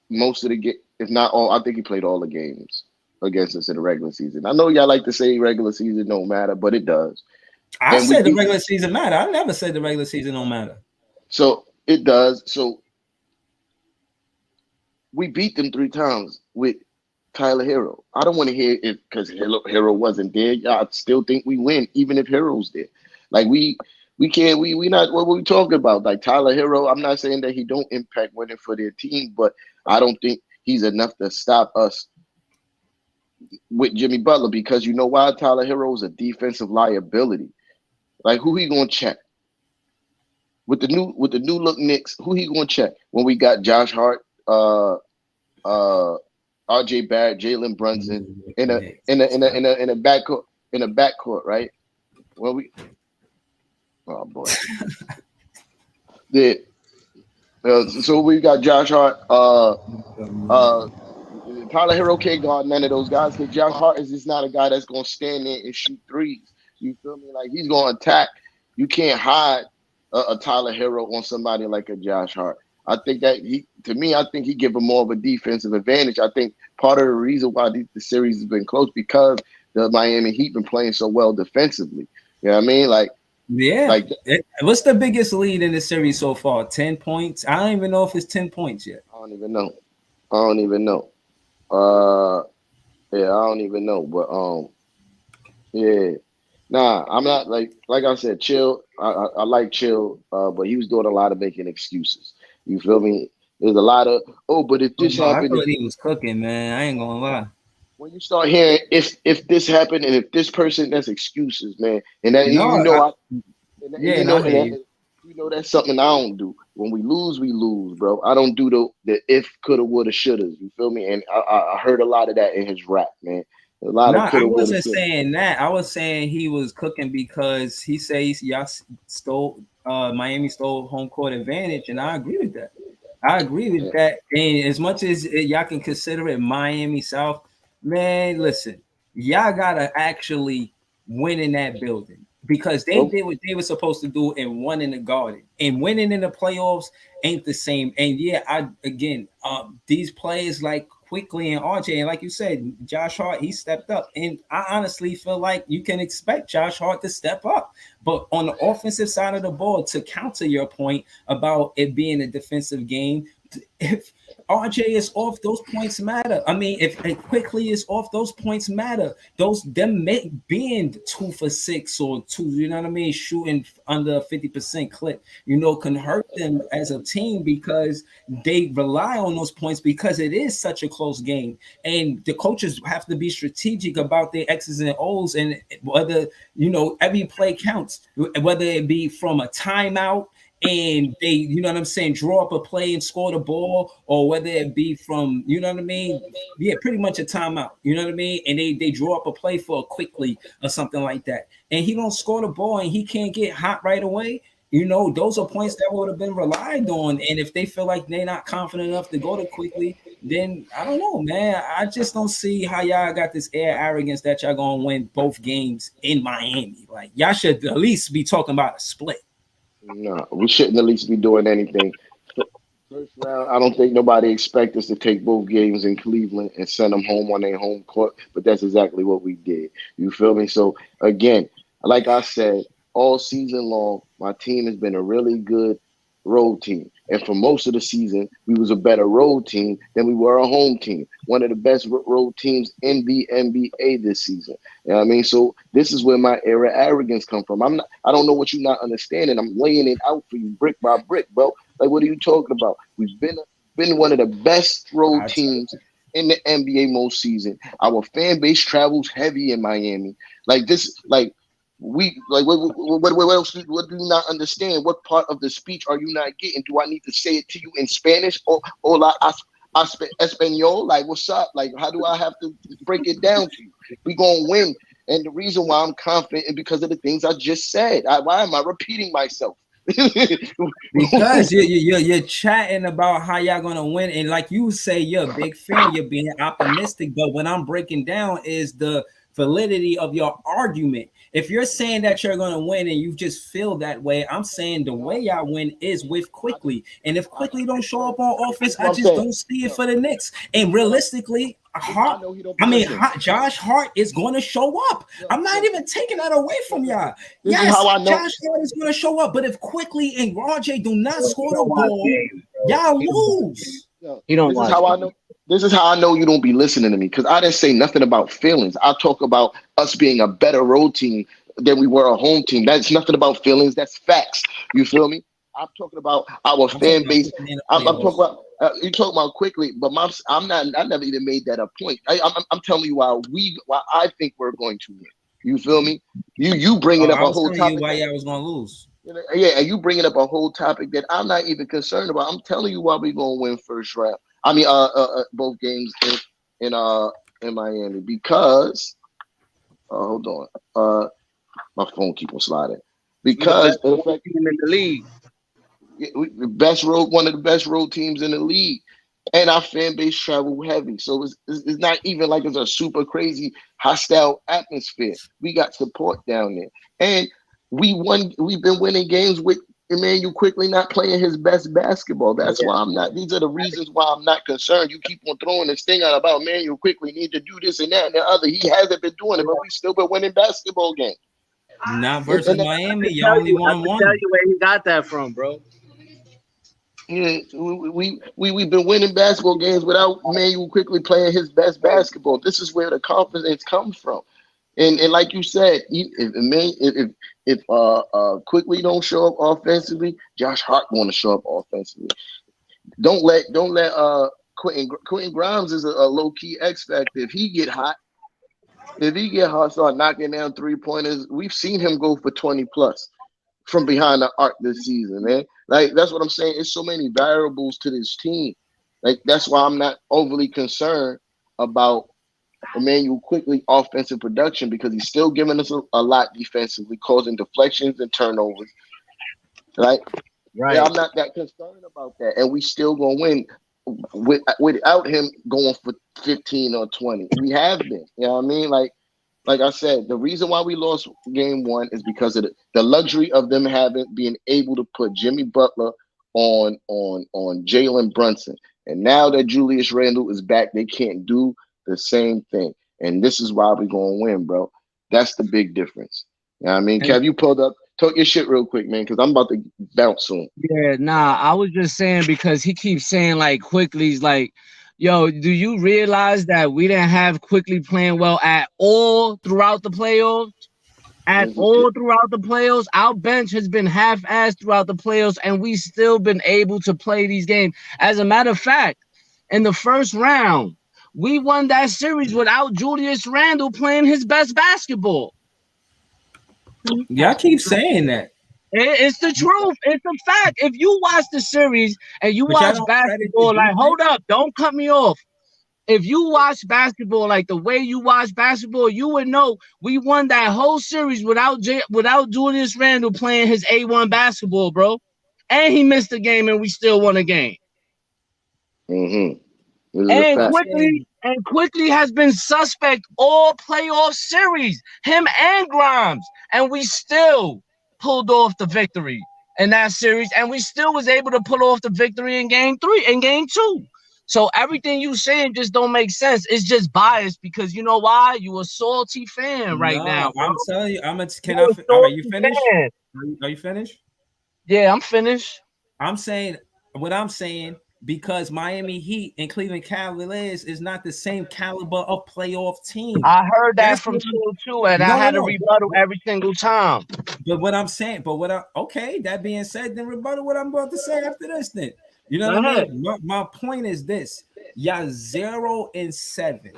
most of the game, if not all. I think he played all the games against us in the regular season. I know y'all like to say regular season don't matter, but it does. I And we said the beat regular season matter. I never said the regular season don't matter. so it does. So we beat them 3 times with Tyler Hero. I don't want to hear it because Hero wasn't there. I still think we win, even if Hero's there. Like we can't we not what we talking about. Like Tyler Hero, I'm not saying that he don't impact winning for their team, but I don't think he's enough to stop us with Jimmy Butler because you know why Tyler Hero is a defensive liability. Like who he gonna check with the new look Knicks? Who he gonna check when we got Josh Hart, uh, R.J. Barrett, Jalen Brunson in a backcourt, right? Well, oh boy, the so we got Josh Hart, uh, Tyler Hero can't guard none of those guys because Josh Hart is just not a guy that's gonna stand there and shoot threes. You feel me? Like he's gonna attack. You can't hide a Tyler Hero on somebody like a Josh Hart. I think that to me, I think he give him more of a defensive advantage. I think part of the reason why the series has been close because the Miami Heat been playing so well defensively. You know what I mean? Yeah. Like What's the biggest lead in the series so far? 10 points? I don't even know if it's 10 points yet. I don't even know. I don't even know. Uh, yeah, I don't even know. But yeah. Nah, I'm not like I said, chill. I like chill, but he was doing a lot of making excuses. You feel me? There's a lot of but if Oh, this no, I happened, thought he was cooking, man. I ain't gonna lie. when you start hearing if this happened and if this person, that's excuses, man. And that No, and yeah, and I hear you. that's something I don't do. When we lose, bro. I don't do the if, coulda, woulda, shouldas. You feel me? And I heard a lot of that in his rap, man. A lot No, of I coulda, woulda, wasn't shoulda. saying that. I was saying he was cooking because he says y'all stole Miami stole home court advantage, and I agree with that. I agree with Yeah. that. And as much as y'all can consider it Miami South, man, listen, y'all gotta actually win in that building because they Well, did what they were supposed to do and won in the Garden. And winning in the playoffs ain't the same. And yeah, I again, these players like Quickly and RJ, and like you said, Josh Hart, he stepped up. And I honestly feel like you can expect Josh Hart to step up. But on the offensive side of the ball, to counter your point about it being a defensive game, if RJ is off, those points matter. I mean, if quickly is off, those points matter. Being 2 for 6 or two, you know what I mean, shooting under 50% clip, can hurt them as a team because they rely on those points because it is such a close game. And the coaches have to be strategic about their X's and O's and whether every play counts, whether it be from a timeout and they, what I'm saying, draw up a play and score the ball, or whether it be from, what I mean, yeah, pretty much a timeout, you know what I mean, and they draw up a play for a quickly or something like that, and he don't score the ball and he can't get hot right away. Those are points that would have been relied on, and if they feel like they're not confident enough to go to quickly, then I don't know, man. I just don't see how y'all got this air arrogance that y'all gonna win both games in Miami. Like, y'all should at least be talking about a split. No, we shouldn't at least be doing anything. First round, I don't think nobody expect us to take both games in Cleveland and send them home on their home court, but that's exactly what we did. You feel me? So again, like I said, all season long, my team has been a really good road team. And for most of the season, we was a better road team than we were a home team. One of the best road teams in the NBA this season. You know what I mean? So this is where my era arrogance come from. I don't know what you're not understanding. I'm laying it out for you brick by brick, bro. Like, what are you talking about? We've been one of the best road teams in the NBA most season. Our fan base travels heavy in Miami. Like this, like we like what else? What do you not understand? What part of the speech are you not getting? Do I need to say it to you in Spanish or like Espanol? Like, what's up? Like, how do I have to break it down to you? We gonna win, and the reason why I'm confident is because of the things I just said. Why am I repeating myself? Because you're chatting about how y'all gonna win, and like you say, you're a big fan, you're being optimistic. But what I'm breaking down is the validity of your argument. If you're saying that you're gonna win and you just feel that way, I'm saying the way y'all win is with quickly. And if quickly don't show up on offense, I just don't see it for the Knicks. And realistically, Josh Hart is going to show up. I'm not even taking that away from y'all. Yes, Josh Hart is going to show up, but if quickly and RJ do not score the ball, y'all lose. This is how I know you don't be listening to me, because I didn't say nothing about feelings. I talk about us being a better road team than we were a home team. That's nothing about feelings. That's facts. You feel me? I'm talking about our fan base. I'm talking about you talking about quickly, but I'm not. I never even made that a point. I'm telling you why I think we're going to win. You feel me? You bringing up a whole topic. Why I was going to lose. Yeah, and you bringing up a whole topic that I'm not even concerned about. I'm telling you why we're gonna win first round. I mean, both games in Miami, because hold on, my phone keep on sliding, because the best team in the league, one of the best road teams in the league, and our fan base travel heavy, so it's not even like it's a super crazy hostile atmosphere. We got support down there, and we've been winning games with Emmanuel quickly not playing his best basketball. That's why I'm not. These are the reasons why I'm not concerned. You keep on throwing this thing out about Emmanuel quickly need to do this and that and the other. He hasn't been doing it, but we still been winning basketball games. Not versus Miami. You only won one. Tell you where he got that from, bro. Yeah, we've been winning basketball games without Emmanuel quickly playing his best basketball. This is where the confidence comes from. And like you said, if quickly don't show up offensively, Josh Hart want to show up offensively. Don't let Quentin Grimes is a low key X factor. If he get hot, start knocking down 3-pointers. We've seen him go for 20 plus from behind the arc this season, man. Like, that's what I'm saying. It's so many variables to this team. Like, that's why I'm not overly concerned about Emmanuel quickly offensive production, because he's still giving us a lot defensively, causing deflections and turnovers. Right. Yeah, I'm not that concerned about that, and we still gonna win without him going for 15 or 20. We have been. You know what I mean? Like I said, the reason why we lost game one is because of the luxury of them being able to put Jimmy Butler on Jalen Brunson, and now that Julius Randle is back, they can't do the same thing, and this is why we're gonna win, bro. That's the big difference. You know what I mean? Kev, you talked Talk your shit real quick, man, because I'm about to bounce soon. Yeah, nah, I was just saying because he keeps saying like Quickly's like, yo, do you realize that we didn't have Quickly playing well at all throughout the playoffs? At all throughout the playoffs, our bench has been half-assed throughout the playoffs, and we still been able to play these games. As a matter of fact, in the first round, we won that series without Julius Randle playing his best basketball. Y'all keep saying that, It's the truth. It's a fact. If you watch the series and you but y'all watch don't credit the basketball, like, defense. hold up, don't cut me off. If you watch basketball like the way you watch basketball, you would know we won that whole series without Julius Randle playing his A1 basketball, bro. And he missed a game and we still won a game. Mm-hmm. This is a And fact. quickly has been suspect all playoff series, him and Grimes, and we still pulled off the victory in that series, and we still was able to pull off the victory in game 3 and game 2. So everything you saying just don't make sense. It's just biased because you know why? You a salty fan right now, No, bro. I'm telling you, You a all right, you salty finished? fan. Are you finished? Yeah, I'm finished. I'm saying what I'm saying because Miami Heat and Cleveland Cavaliers is not the same caliber of playoff team. I heard that That's from what I'm, Chill too, and I no, no, had to no. rebuttal every single time. But what I'm saying, okay, that being said, then rebuttal what I'm about to say after this, then. You know Go what I ahead. mean? My point is this: y'all 0-7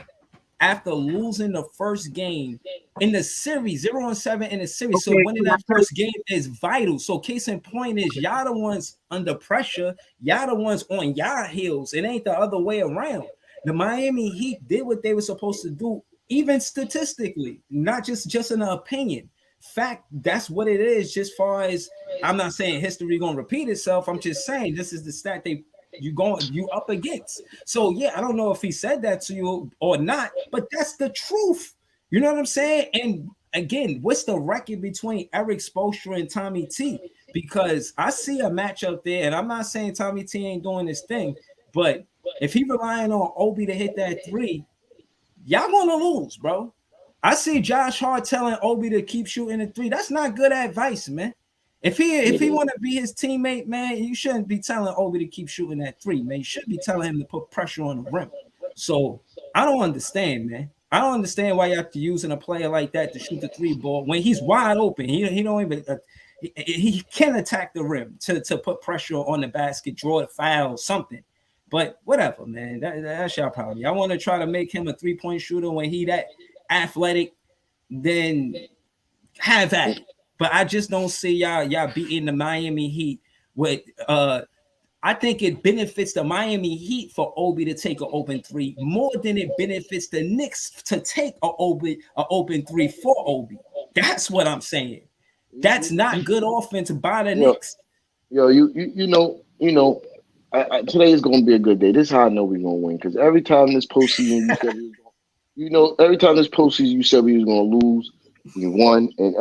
after losing the first game in the series, 0-7 in the series. So Okay, winning that first game is vital. So case in point is y'all the ones under pressure, y'all the ones on y'all heels. It ain't the other way around. The Miami Heat did what they were supposed to do, even statistically, not just in an opinion. Fact, that's what it is. Just far as I'm not saying history gonna repeat itself. I'm just saying this is the stat you up against. So yeah, I don't know if he said that to you or not, but that's the truth. You know what I'm saying? And again, what's the record between Eric Spoelstra and Tommy T? Because I see a match up there, and I'm not saying Tommy T ain't doing this thing, but if he relying on Obi to hit that three, y'all gonna lose, bro. I see Josh Hart telling Obi to keep shooting the three. That's not good advice, man. If he want to be his teammate, man, you shouldn't be telling Obi to keep shooting that three, man. You should be telling him to put pressure on the rim. So I don't understand, man. I don't understand why you have to using a player like that to shoot the three ball when he's wide open. He don't even he can attack the rim to put pressure on the basket, draw the foul, something. But whatever, man. That's your problem. I want to try to make him a 3-point shooter when he that athletic, then have at it. But I just don't see y'all beating the Miami Heat with I think it benefits the Miami Heat for Obi to take an open three more than it benefits the Knicks to take an open three for Obi. That's what I'm saying. That's not good offense by the Yo, Knicks. yo, you know. Today is gonna be a good day. This is how I know we're gonna win. Because every time this postseason you said we was every time this postseason you said we was gonna lose, we won, and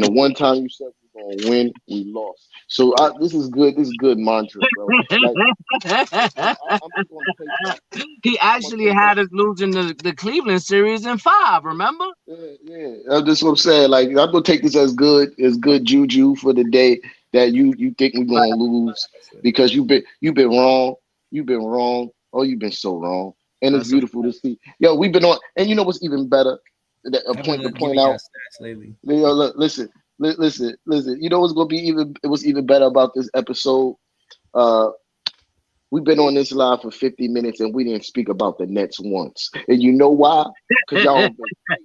the one time you said we were gonna win, we lost. So this is good. This is good mantra, bro. Like I'm just gonna take that. He I'm gonna actually take that. had us losing the Cleveland series in 5, remember? Yeah. That's just what I'm saying. Like I'm gonna take this as good juju for the day that you think we're gonna lose because you've been wrong. You've been wrong. Oh, you've been so wrong. And it's That's a beautiful to see. Yo, we've been on, and you know what's even better? A I've been point to giving point y'all out. stats lately. Yo, look, listen. You know what's gonna be it was even better about this episode. Uh, we've been on this live for 50 minutes and we didn't speak about the Nets once. And you know why? Because y'all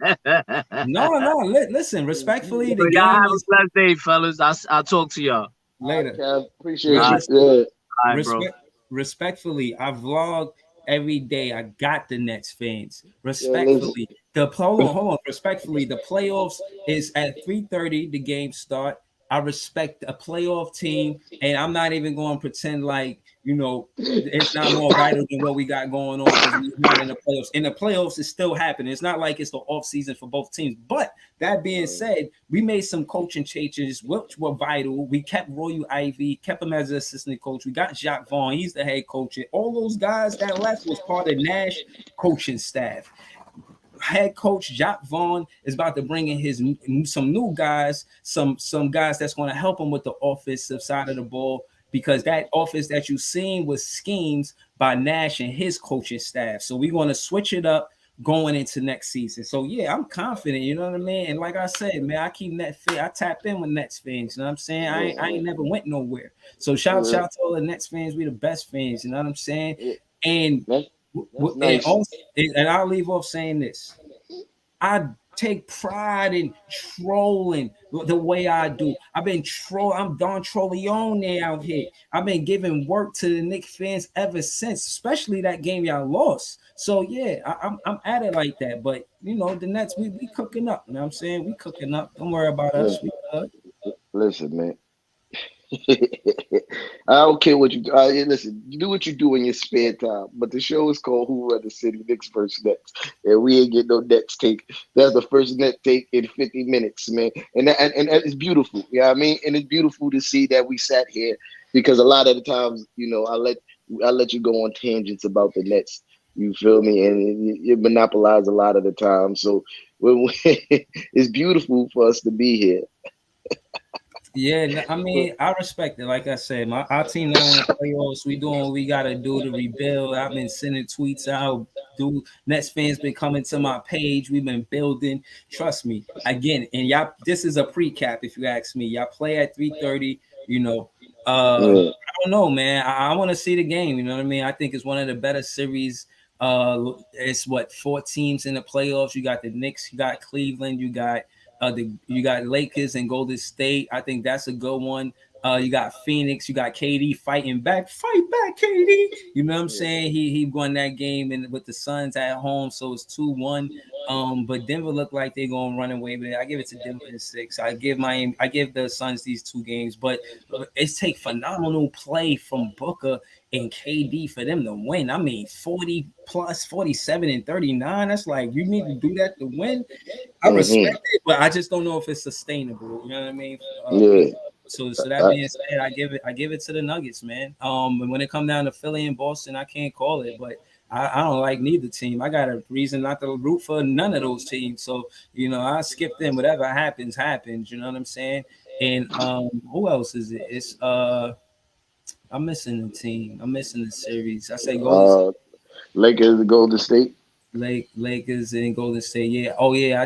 been No. Listen, respectfully, the Y'all game have a is blessed day, fellas. I'll talk to y'all. all right, later. Kev. Appreciate All you. right, Listen, Yeah. all right, bro. respect, respectfully, I vlog every day. I got the Nets fans. Yeah, listen. Respectfully, hold on. Respectfully, the playoffs is at 3:30. The game start. I respect a playoff team, and I'm not even going to pretend like it's not more vital than what we got going on because we're not in the playoffs. In the playoffs, it's still happening. It's not like it's the off season for both teams. But that being said, we made some coaching changes which were vital. We kept Roy Ivy, kept him as an assistant coach. We got Jacques Vaughn, he's the head coach. And all those guys that left was part of Nash coaching staff. head coach Jacques Vaughn is about to bring in some new guys, some guys that's going to help him with the offensive side of the ball, because that offense that you seen was schemes by Nash and his coaching staff. So we're going to switch it up going into next season. So yeah, I'm confident. You know what I mean? And like I said, man, I keep Net fit. I tap in with Nets fans. You know what I'm saying? I ain't never went nowhere. So shout to all the Nets fans. We the best fans. You know what I'm saying? Yeah, And that's and nice. also, and I'll leave off saying this. I take pride in trolling the way I do. I'm Don Trolleone out here. I've been giving work to the Knicks fans ever since, especially that game y'all lost. So yeah, I'm at it like that. But you know, the Nets, we cooking up. You know what I'm saying? We cooking up. Don't worry about us. We good. Listen, man. I don't care what you do. Listen, you do what you do in your spare time. But the show is called Who Run the City, Knicks versus Nets, and we ain't get no Nets take. That's the first net take in 50 minutes, man. And it's beautiful. You know what I mean? And it's beautiful to see that we sat here, because a lot of the times, I let you go on tangents about the Nets. You feel me? And you monopolize a lot of the time. So it's beautiful for us to be here. Yeah, I mean, I respect it. Like I said, our team not in the playoffs. We doing what we gotta do to rebuild. I've been sending tweets out. Nets fans been coming to my page. We've been building. Trust me. Again, and y'all, this is a pre-cap. If you ask me, y'all play at 3:30. You know, Yeah. I don't know, man. I want to see the game. You know what I mean? I think it's one of the better series. It's what, 4 teams in the playoffs. You got the Knicks. You got Cleveland. You got Lakers and Golden State. I think that's a good one. You got Phoenix. You got KD fighting back. Fight back, KD. You know what I'm Yeah. saying? He won that game and with the Suns at home, so it's 2-1. But Denver looked like they're gonna run away with it. I give it to Denver in 6. I give the Suns these 2 games, but it's take phenomenal play from Booker and KD for them to win. I mean, 40 plus 47 and 39. That's like, you need to do that to win. I Hmm. respect it, but I just don't know if it's sustainable. You know what I mean? Yeah. So that Uh, being said, I give it to the Nuggets, man. And when it come down to Philly and Boston, I can't call it, but I don't like neither team. I got a reason not to root for none of those teams. So I skip them. Whatever happens, happens. You know what I'm saying? And who else is it? I'm missing the team. I'm missing the series. I say Golden uh, Lakers, Golden State. Lakers and Golden State. Yeah. Oh yeah.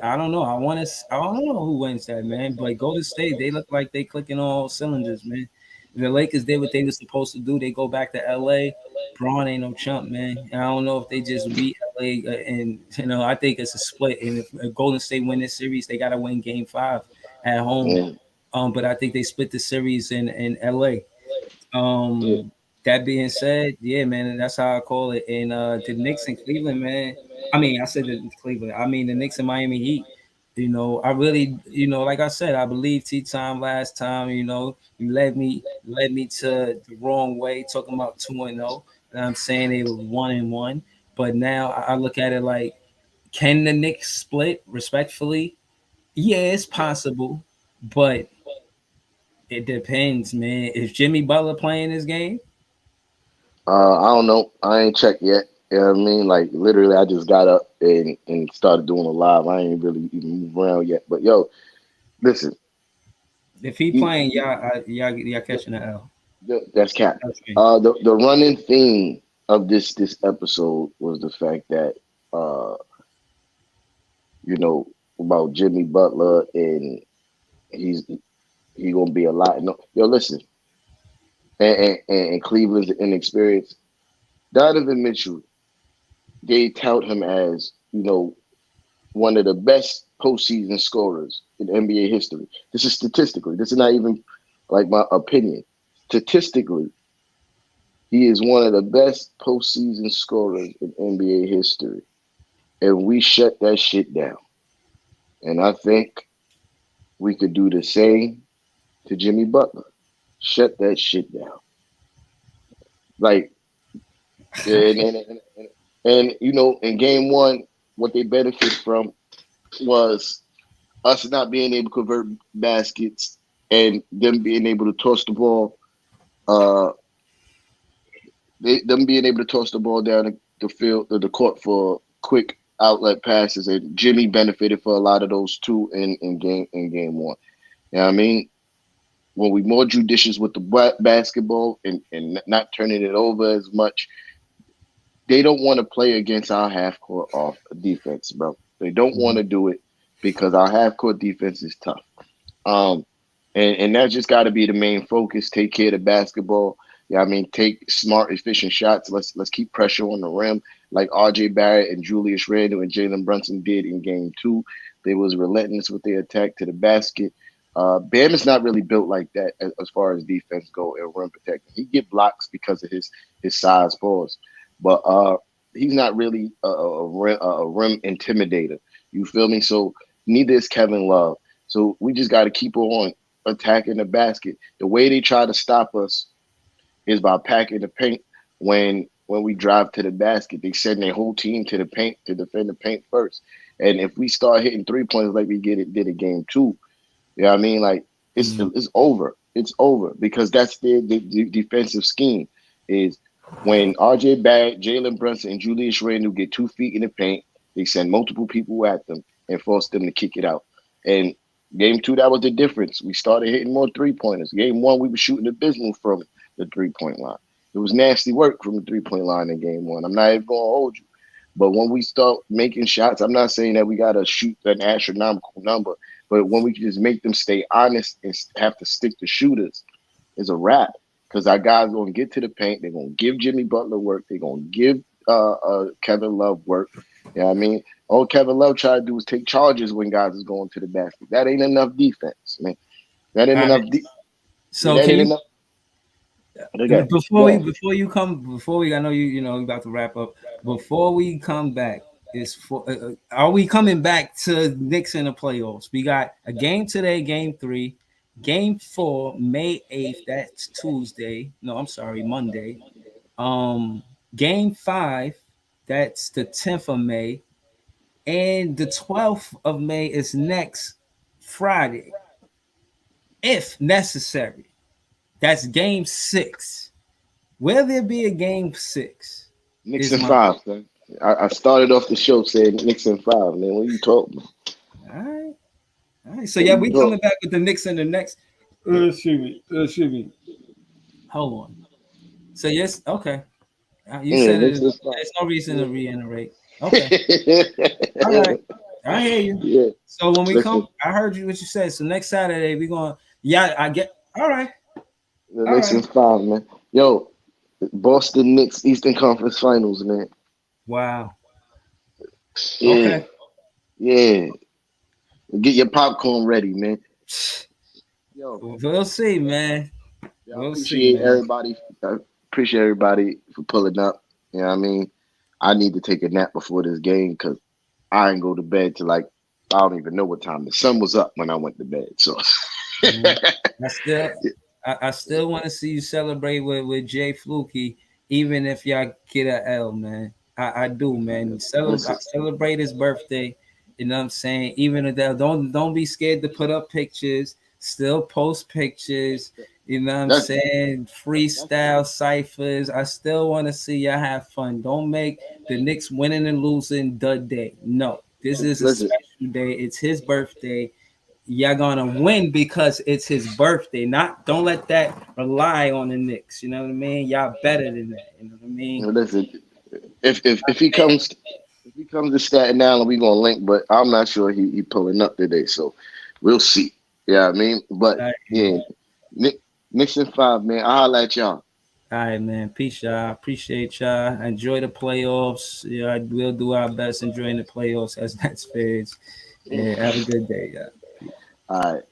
I don't know. I don't know who wins that, man. But Golden State, they look like they clicking on all cylinders, man. The Lakers did what they were supposed to do. They go back to LA. Braun ain't no chump, man. And I don't know if they just beat LA, and I think it's a split. And if Golden State win this series, they got to win Game 5 at home. Yeah. But I think they split the series in LA. Yeah. That being said, yeah, man, and that's how I call it. And the Knicks and Cleveland, man. I mean, I said the Cleveland. I mean the Knicks and Miami Heat. I really, like I said, I believe Tea Time last time. You led me to the wrong way, talking about 2-0. And I'm saying they were 1-1, but now I look at it like, can the Knicks split respectfully? Yeah, it's possible, but it depends, man. Is Jimmy Butler playing this game? I don't know. I ain't checked yet. You know what I mean? Like literally, I just got up and started doing a live. I ain't really even moved around yet. But yo, listen, If he he, playing, y'all catching the L. that's cap. Okay. The running theme of this episode was the fact that uh, you know, about Jimmy Butler, and he's he gonna be a lot. No, yo, listen, and Cleveland's inexperience. Donovan Mitchell, they tout him as one of the best postseason scorers in NBA history. This is statistically. This is not even like my opinion. Statistically, he is one of the best postseason scorers in NBA history, and we shut that shit down. And I think we could do the same to Jimmy Butler. Shut that shit down. Like, and in game one, what they benefited from was us not being able to convert baskets and them being able to toss the ball. Uh, them being able to toss the ball down the field, the court for quick outlet passes, and Jimmy benefited for a lot of those too in game one. You know what I mean? When we more judicious with the basketball and not turning it over as much, they don't want to play against our half court off defense, bro. They don't want Mhm. to do it because our half court defense is tough. Um, and that just got to be the main focus. Take care of the basketball. Yeah, I mean, take smart, efficient shots. Let's keep pressure on the rim, like R.J. Barrett and Julius Randle and Jalen Brunson did in Game 2. They was relentless with their attack to the basket. Bam is not really built like that as far as defense go and rim protecting. He get blocks because of his size, pause, but he's not really a rim intimidator. You feel me? So neither is Kevin Love. So we just got to keep on attacking the basket. The way they try to stop us is by packing the paint when we drive to the basket. They send their whole team to the paint to defend the paint first. And if we start hitting 3 pointers like we did in game two, you know what I mean? Like Mhm. it's over. It's over because that's the defensive scheme is when RJ Barrett, Jalen Brunson, and Julius Randle get 2 feet in the paint, they send multiple people at them and force them to kick it out. And game two, that was the difference. We started hitting more 3 pointers. Game one, we were shooting abysmal from the 3 point line. It was nasty work from the 3 point line in game one. I'm not even going to hold you. But when we start making shots, I'm not saying that we got to shoot an astronomical number, but when we can just make them stay honest and have to stick to shooters, it's a wrap. Because our guys going to get to the paint. They're going to give Jimmy Butler work. They're going to give Kevin Love work. You know what I mean? All Kevin Love tried to do is take charges when guys is going to the basket. That ain't enough defense, man. That ain't All right. enough. So That can ain't you enough. Okay, go before we I know you about to wrap up. Before we come back, is for are we coming back to Knicks in the playoffs? We got a game today, game three, game four, May 8th. That's Tuesday. No, I'm sorry, Monday. Um, game five, that's the 10th of May, and the 12th of May is next Friday, if necessary. That's game six. Will there be a game six? Knicks Is in my five, son. I started off the show saying Knicks in five, man. What you talking? all right. All right. So What yeah, you we talking? coming back with the Knicks in the next. Excuse me. Excuse me. Hold on. So yes, okay. You Yeah, said it. Knicks in There's no reason to five. reiterate. Okay. All Yeah. right. I hear you. Yeah. So when we Listen, come, I heard you what you said. So next Saturday we going. Yeah, I get. All right. the All Knicks right. in five, man. Yo, Boston Knicks Eastern Conference Finals, man. Wow. Yeah, Okay. yeah. Get your popcorn ready, man. Yo, We'll see, man. yeah, I We'll see, appreciate man. everybody. I appreciate everybody for pulling up. You know what I mean? I need to take a nap before this game because I ain't go to bed till like I don't even know what time. The sun was up when I went to bed. So Mhm. I still, I still want to see you celebrate with Jay Fluky, even if y'all get a L, man. I do, man. listen, Celebrate his birthday. You know what I'm saying? Even if that, don't be scared to put up pictures. Still post pictures. You know what I'm that's saying? that's Freestyle ciphers. I still want to see y'all have fun. Don't make the Knicks winning and losing the day. No, this is a listen. special day. It's his birthday. Y'all gonna win because it's his birthday. Not don't let that rely on the Knicks. You know what I mean? Y'all better than that. You know what I mean? Listen, if he comes to Staten Island, we gonna link. But I'm not sure he pulling up today, so we'll see. Yeah, I mean, but All yeah, right, Nick, Knicks in five, man. I'll holla at y'all. all right, man. Peace, y'all. Appreciate y'all. Enjoy the playoffs. Yeah, we'll do our best enjoying the playoffs as that's fades. Yeah, have a good day, y'all. All right.